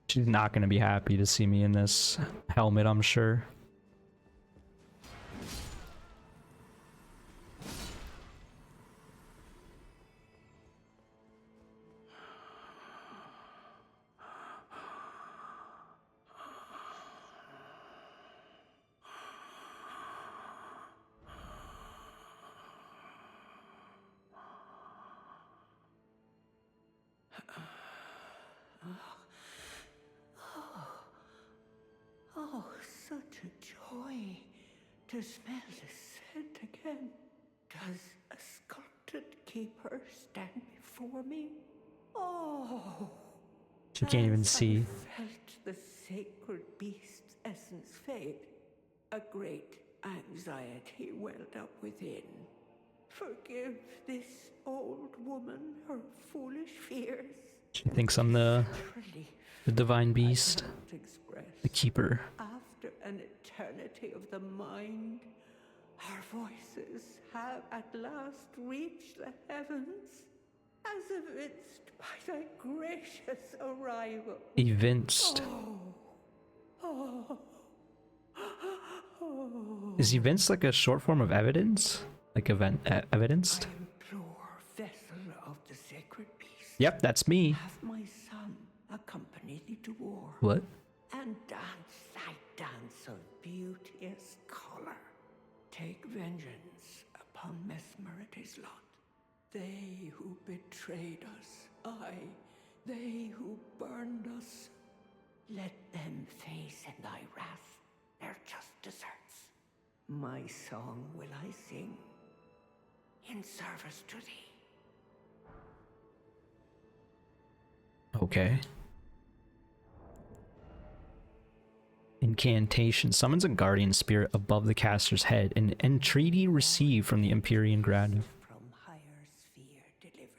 She's not gonna be happy to see me in this helmet, I'm sure. to smell the scent again. Does a sculpted keeper stand before me? Oh, She can't even as see. I felt the sacred beast's essence fade, a great anxiety welled up within. Forgive this old woman her foolish fears. She thinks I'm the divine beast, the keeper. After an eternity of the mind, our voices have at last reached the heavens, as evinced by thy gracious arrival. Evinced. Oh. Is evinced like a short form of evidence? Like evidenced? I implore, vessel of the sacred beast. Yep, that's me. Have my son accompany thee to war. What? And dance thy dance of beauteous color. Take vengeance upon Mesmer and his lot. They who betrayed us, aye, they who burned us. Let them face in thy wrath their just deserts. My song will I sing in service to thee. Okay. Incantation summons a guardian spirit above the caster's head. An entreaty received from the Empyrean Grad. From higher sphere delivered,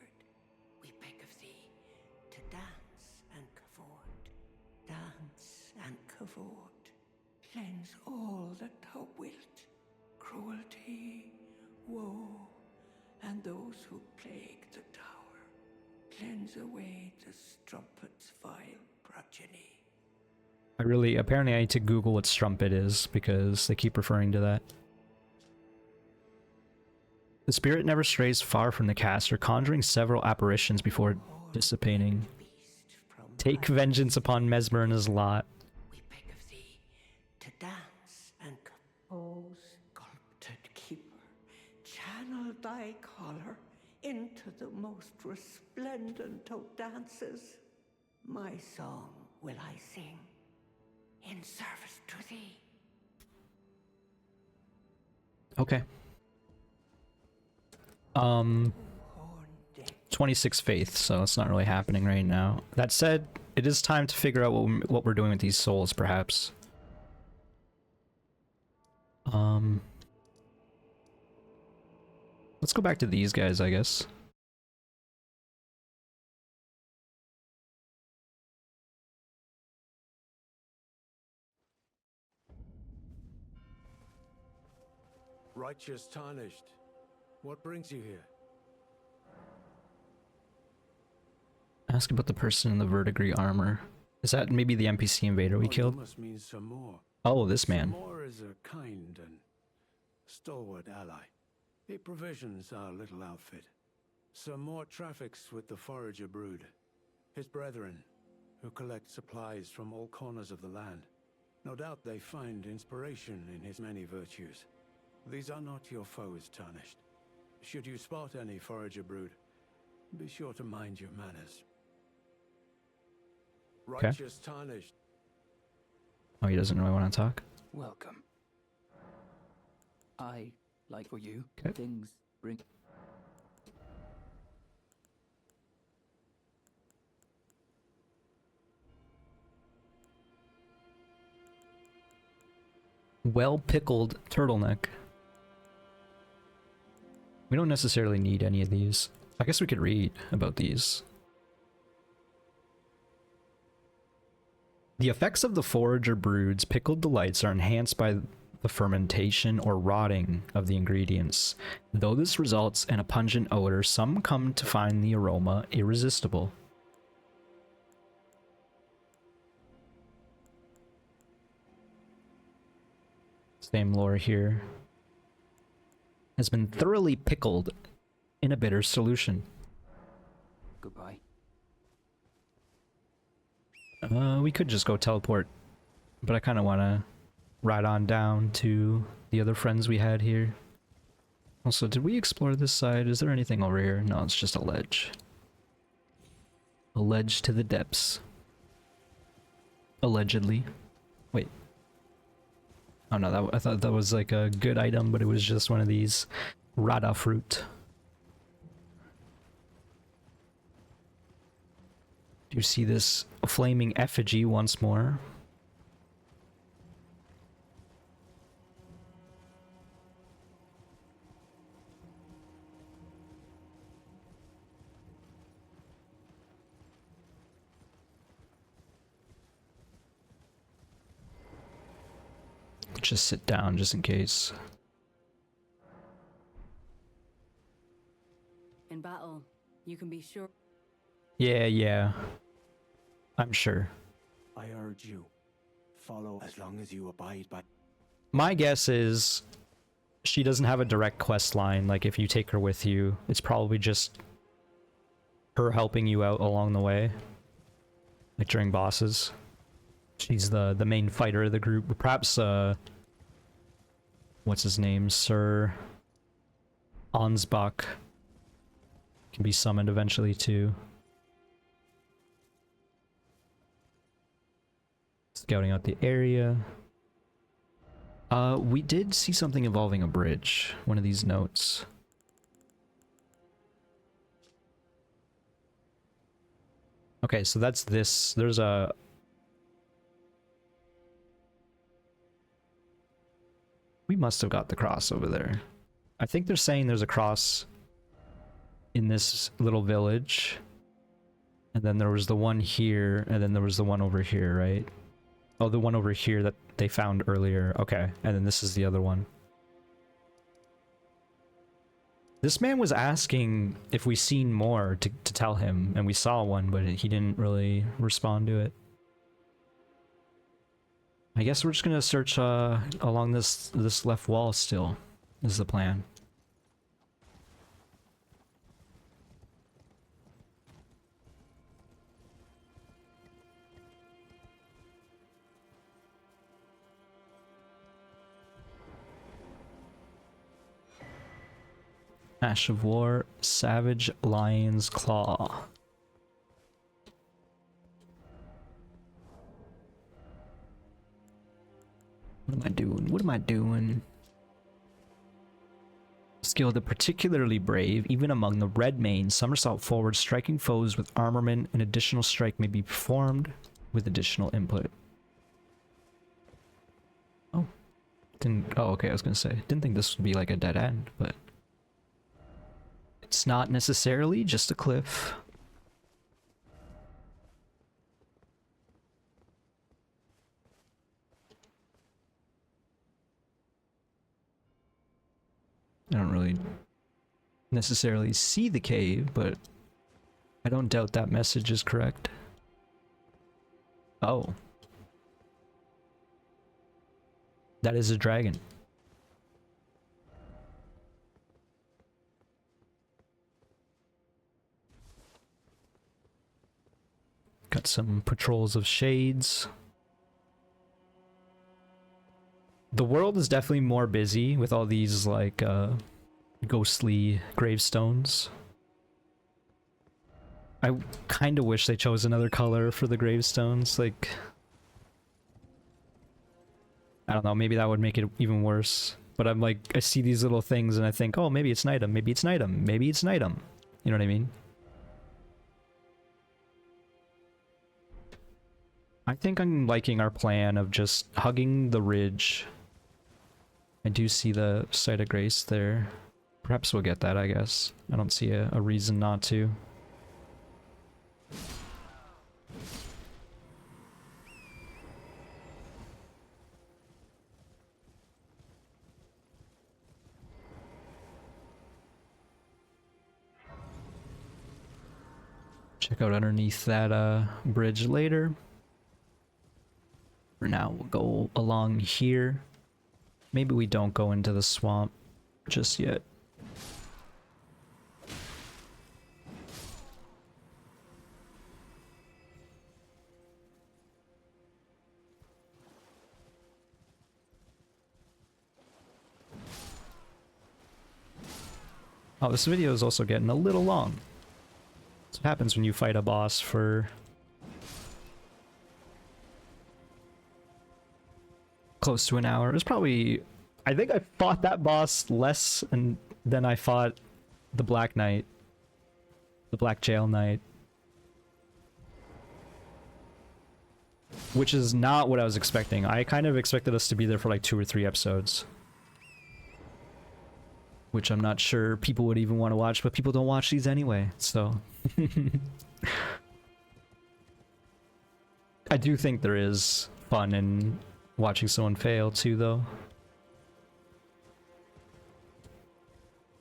we beg of thee to dance and cavort, dance and cavort. Cleanse all that thou wilt, cruelty, woe, and those who plague the tower. Cleanse away the strumpet's vile progeny. Apparently I need to Google what strumpet is, because they keep referring to that. The spirit never strays far from the caster, conjuring several apparitions before dissipating. Take vengeance upon Mesmer and his lot. We beg of thee to dance and compose, sculpted keeper. Channel thy color into the most resplendent of dances. My song will I sing in service to thee. Okay. 26 faith, so it's not really happening right now. That said, it is time to figure out what we're doing with these souls, perhaps. Let's go back to these guys, I guess. Righteous Tarnished, what brings you here? Ask about the person in the verdigris armor. Is that maybe the NPC invader we killed? Must mean some more. Oh, this man. More is a kind and stalwart ally. He provisions our little outfit. Some more traffics with the forager brood, his brethren, who collect supplies from all corners of the land. No doubt they find inspiration in his many virtues. These are not your foes, Tarnished. Should you spot any forager brood, be sure to mind your manners. Okay. Righteous Tarnished. Oh, he doesn't really want to talk? Welcome. I like for you. Okay. Things bring. Well-pickled turtleneck. We don't necessarily need any of these. I guess we could read about these. The effects of the forager brood's pickled delights are enhanced by the fermentation or rotting of the ingredients. Though this results in a pungent odor, some come to find the aroma irresistible. Same lore here. Has been thoroughly pickled in a bitter solution. Goodbye. We could just go teleport, but I kind of want to ride on down to the other friends we had here. Also, did we explore this side? Is there anything over here? No, it's just a ledge. A ledge to the depths. Allegedly. Wait. Oh no, I thought that was like a good item, but it was just one of these rada fruit. Do you see this flaming effigy once more? Just sit down just in case. In battle, you can be sure. Yeah. I'm sure. I urge you, follow as long as you abide by. My guess is she doesn't have a direct quest line. Like, if you take her with you, it's probably just her helping you out along the way. Like, during bosses. She's the main fighter of the group. Perhaps, what's his name? Sir Ansbach can be summoned eventually, too. Scouting out the area. We did see something involving a bridge. One of these notes. Okay, so that's this. There's a... We must have got the cross over there. I think they're saying there's a cross in this little village. And then there was the one here, and then there was the one over here, right? Oh, the one over here that they found earlier. Okay, and then this is the other one. This man was asking if we seen more to tell him, and we saw one, but he didn't really respond to it. I guess we're just gonna search along this left wall still, is the plan. Ash of War, Savage Lion's Claw. What am I doing? What am I doing? Skill, the particularly brave, even among the red main, somersault forward, striking foes with armament. An additional strike may be performed with additional input. Oh. Oh, okay, I was gonna say. Didn't think this would be like a dead end, but... It's not necessarily just a cliff. I don't really necessarily see the cave, but I don't doubt that message is correct. Oh. That is a dragon. Got some patrols of shades. The world is definitely more busy with all these, like, ghostly gravestones. I kind of wish they chose another color for the gravestones, like... I don't know, maybe that would make it even worse. But I'm like, I see these little things and I think, oh, maybe it's an item, maybe it's an item, maybe it's an item. You know what I mean? I think I'm liking our plan of just hugging the ridge. I do see the Site of Grace there. Perhaps we'll get that, I guess. I don't see a reason not to. Check out underneath that bridge later. For now, we'll go along here. Maybe we don't go into the swamp just yet. Oh, this video is also getting a little long. That's what happens when you fight a boss for close to an hour. It was probably, I think I fought that boss less than I fought the Black Knight, the Black Jail Knight, which is not what I was expecting. I kind of expected us to be there for like 2 or 3 episodes, which I'm not sure people would even want to watch, but people don't watch these anyway, so. I do think there is fun in watching someone fail too, though.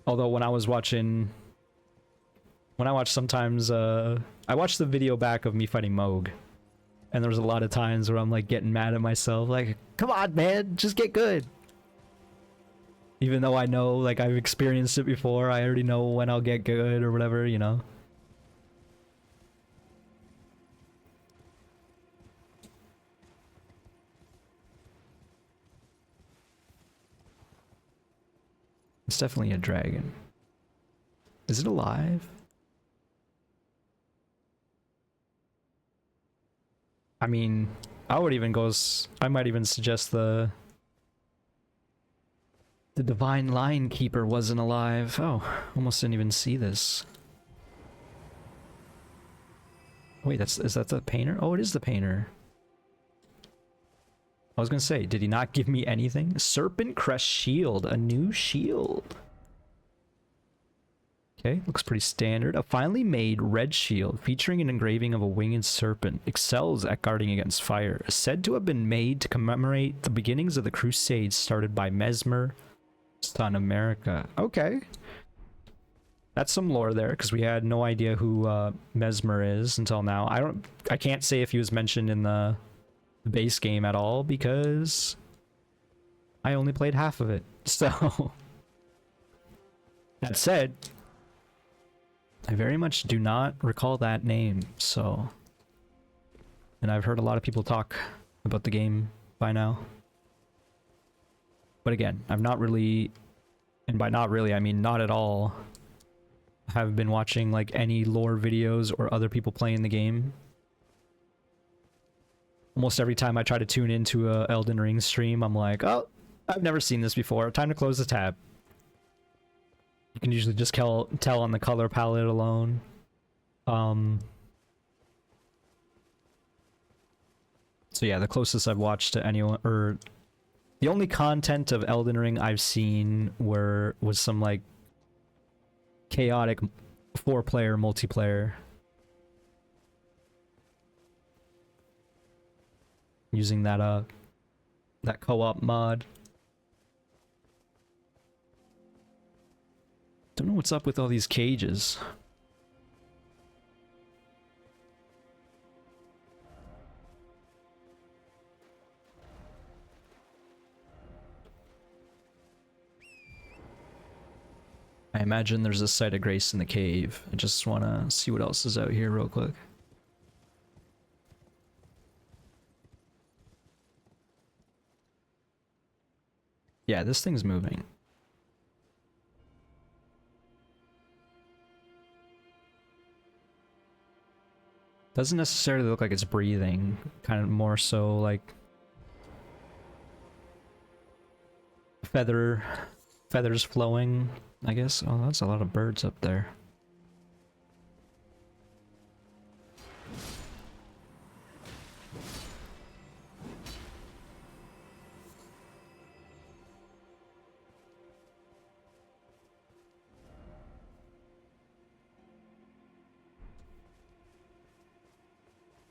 Although when I watch sometimes, I watch the video back of me fighting Moog, and there was a lot of times where I'm like getting mad at myself, like, come on, man, just get good. Even though I know, like, I've experienced it before, I already know when I'll get good or whatever, you know? It's definitely a dragon. Is it alive? I mean, I might even suggest the Divine Line Keeper wasn't alive. Oh, almost didn't even see this. Wait, is that the painter? Oh, it is the painter. I was gonna say, did he not give me anything? Serpent Crest Shield, a new shield. Okay, looks pretty standard. A finely made red shield featuring an engraving of a winged serpent. Excels at guarding against fire. Said to have been made to commemorate the beginnings of the Crusades started by Mesmer, son of America. Okay. That's some lore there, because we had no idea who Mesmer is until now. I can't say if he was mentioned in the base game at all, because I only played half of it. So that said, I very much do not recall that name, so, and I've heard a lot of people talk about the game by now. But again, I've not really, and by not really I mean not at all, have been watching like any lore videos or other people playing the game. Almost every time I try to tune into a Elden Ring stream, I'm like, oh, I've never seen this before. Time to close the tab. You can usually just tell on the color palette alone. So yeah, the closest I've watched to anyone, or the only content of Elden Ring I've seen was some like chaotic 4-player multiplayer using that co-op mod. Don't know what's up with all these cages. I imagine there's a site of grace in the cave. I just want to see what else is out here real quick. Yeah, this thing's moving. Doesn't necessarily look like it's breathing. Kind of more so like feathers flowing, I guess. Oh, that's a lot of birds up there.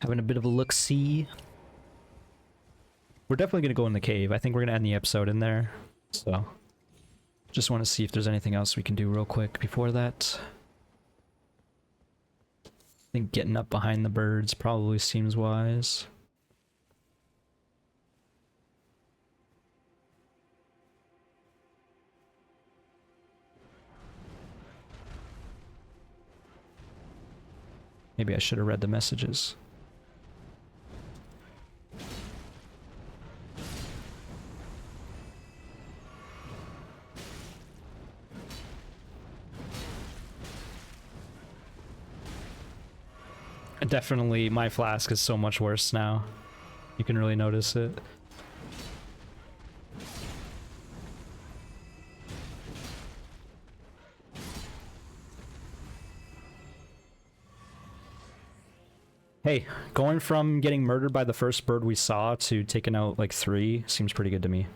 Having a bit of a look-see. We're definitely going to go in the cave. I think we're going to end the episode in there. So, just want to see if there's anything else we can do real quick before that. I think getting up behind the birds probably seems wise. Maybe I should have read the messages. Definitely, my flask is so much worse now. You can really notice it. Hey, going from getting murdered by the first bird we saw to taking out like 3 seems pretty good to me.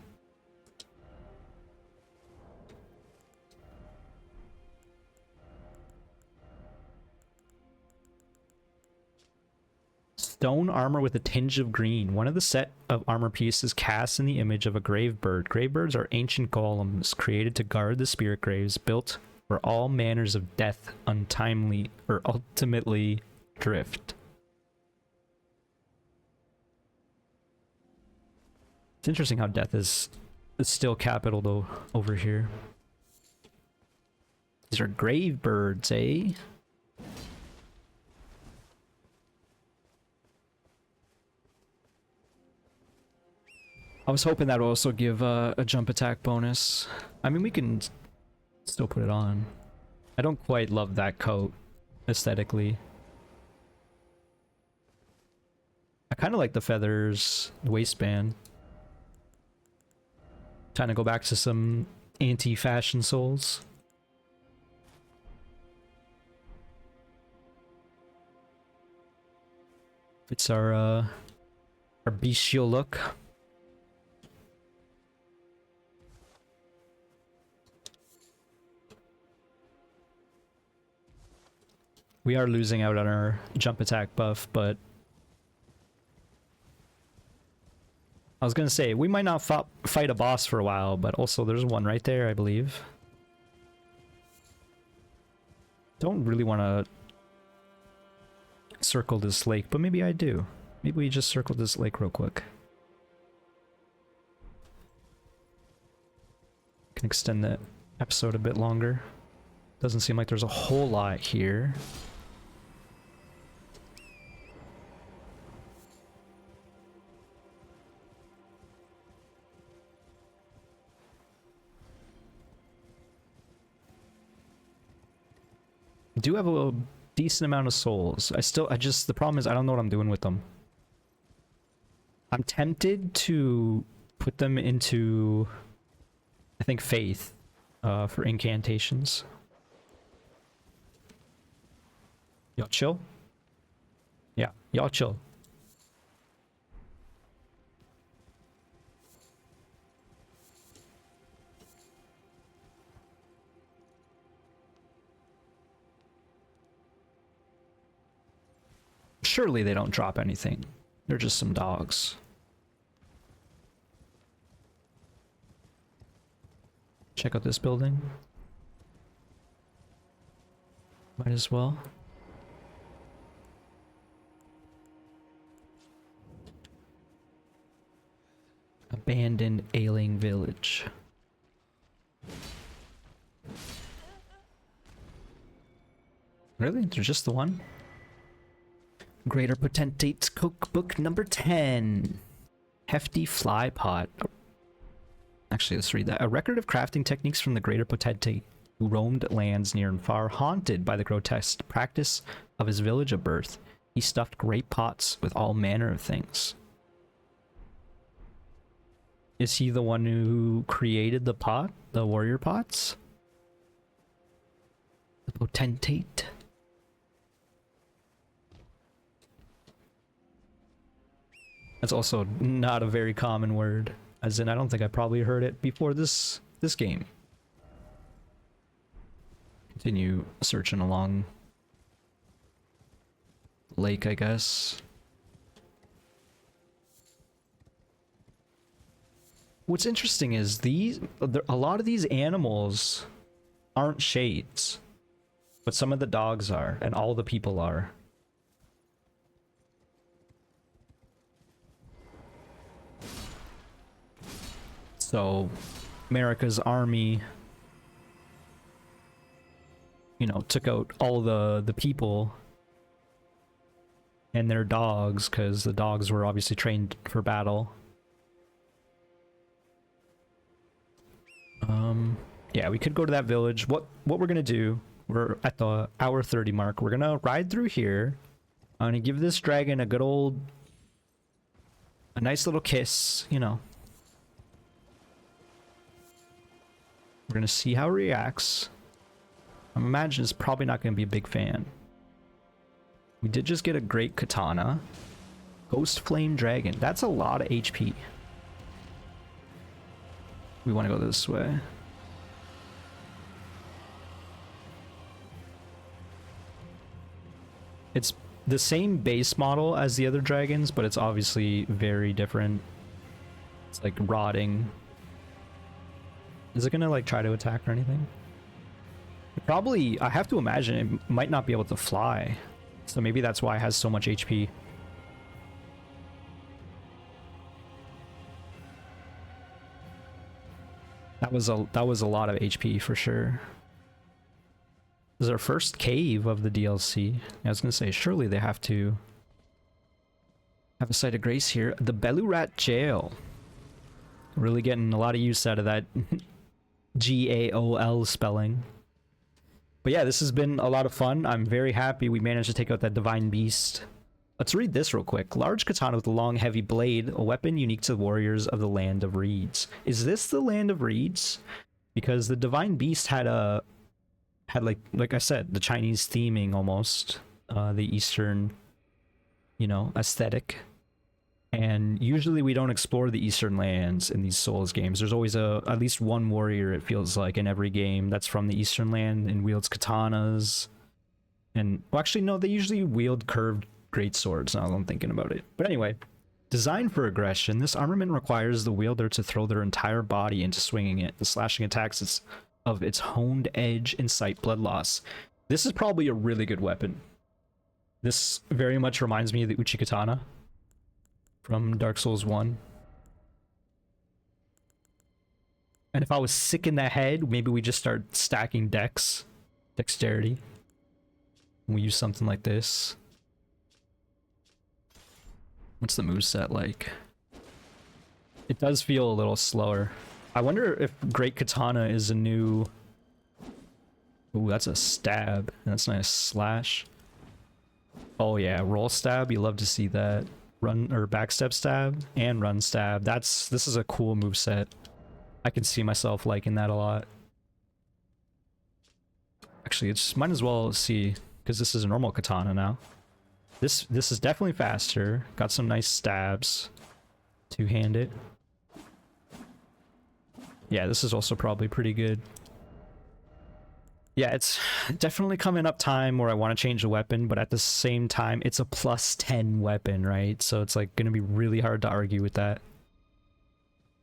Stone armor with a tinge of green. One of the set of armor pieces casts in the image of a grave bird. Grave birds are ancient golems created to guard the spirit graves, built where all manners of death untimely or ultimately drift. It's interesting how death is still capital though over here. These are grave birds, eh? I was hoping that would also give a jump attack bonus. I mean, we can still put it on. I don't quite love that coat aesthetically. I kind of like the feathers, the waistband. Trying to go back to some anti-fashion souls. It's our bestial look. We are losing out on our jump attack buff, but I was gonna say, we might not fight a boss for a while, but also there's one right there, I believe. Don't really want to circle this lake, but maybe I do. Maybe we just circle this lake real quick. Can extend the episode a bit longer. Doesn't seem like there's a whole lot here. Do have a decent amount of souls. The problem is I don't know what I'm doing with them. I'm tempted to put them into, I think, faith for incantations. Y'all chill? Yeah, y'all chill. Surely they don't drop anything. They're just some dogs. Check out this building. Might as well. Abandoned ailing village. Really? There's just the one? Greater Potentate Cookbook number 10. Hefty Fly Pot. Actually, let's read that. A record of crafting techniques from the Greater Potentate, who roamed lands near and far, haunted by the grotesque practice of his village of birth. He stuffed great pots with all manner of things. Is he the one who created the pot? The warrior pots? The Potentate? That's also not a very common word, as in I don't think I probably heard it before this game. Continue searching along lake, I guess. What's interesting is a lot of these animals aren't shades, but some of the dogs are, and all the people are. So, America's army, you know, took out all the people and their dogs, because the dogs were obviously trained for battle. Yeah, we could go to that village. What we're gonna do, we're at the hour 30 mark. We're gonna ride through here. I'm gonna give this dragon a nice little kiss, you know. We're gonna see how it reacts. I imagine it's probably not gonna be a big fan. We did just get a great katana. Ghost Flame Dragon. That's a lot of HP. We want to go this way. It's the same base model as the other dragons, but it's obviously very different. It's like rotting. Is it gonna like try to attack or anything? Probably, I have to imagine it might not be able to fly. So maybe that's why it has so much HP. That was a lot of HP for sure. This is our first cave of the DLC. I was gonna say, surely they have to have a site of grace here. The Belurat jail. Really getting a lot of use out of that G-A-O-L spelling. But yeah, this has been a lot of fun. I'm very happy we managed to take out that divine beast. Let's read this real quick. Large katana with a long, heavy blade, a weapon unique to the warriors of the Land of Reeds. Is this the Land of Reeds? Because the divine beast had like I said, the Chinese theming almost, the Eastern, you know, aesthetic. And usually we don't explore the Eastern lands in these Souls games. There's always at least one warrior, it feels like, in every game that's from the Eastern land and wields katanas. And, well, actually, no, they usually wield curved great swords, now that I'm thinking about it. But anyway, designed for aggression, this armament requires the wielder to throw their entire body into swinging it. The slashing attacks of its honed edge incite blood loss. This is probably a really good weapon. This very much reminds me of the Uchi Katana from Dark Souls 1. And if I was sick in the head, maybe we just start stacking dexterity. We use something like this. What's the moveset like? It does feel a little slower. I wonder if Great Katana is a new... Ooh, that's a stab. That's not a slash. Oh yeah, roll stab. You love to see that. Run or backstep stab and run stab. This is a cool moveset. I can see myself liking that a lot. Actually, it's might as well see, because this is a normal katana now. This is definitely faster. Got some nice stabs. Two-handed. Yeah, this is also probably pretty good. Yeah, it's definitely coming up time where I want to change the weapon, but at the same time, it's a plus 10 weapon, right? So it's like going to be really hard to argue with that.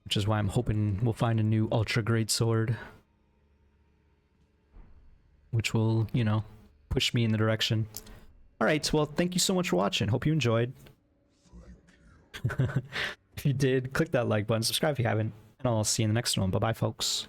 Which is why I'm hoping we'll find a new ultra great sword. Which will, you know, push me in the direction. Alright, well, thank you so much for watching. Hope you enjoyed. If you did, click that like button, subscribe if you haven't, and I'll see you in the next one. Bye-bye, folks.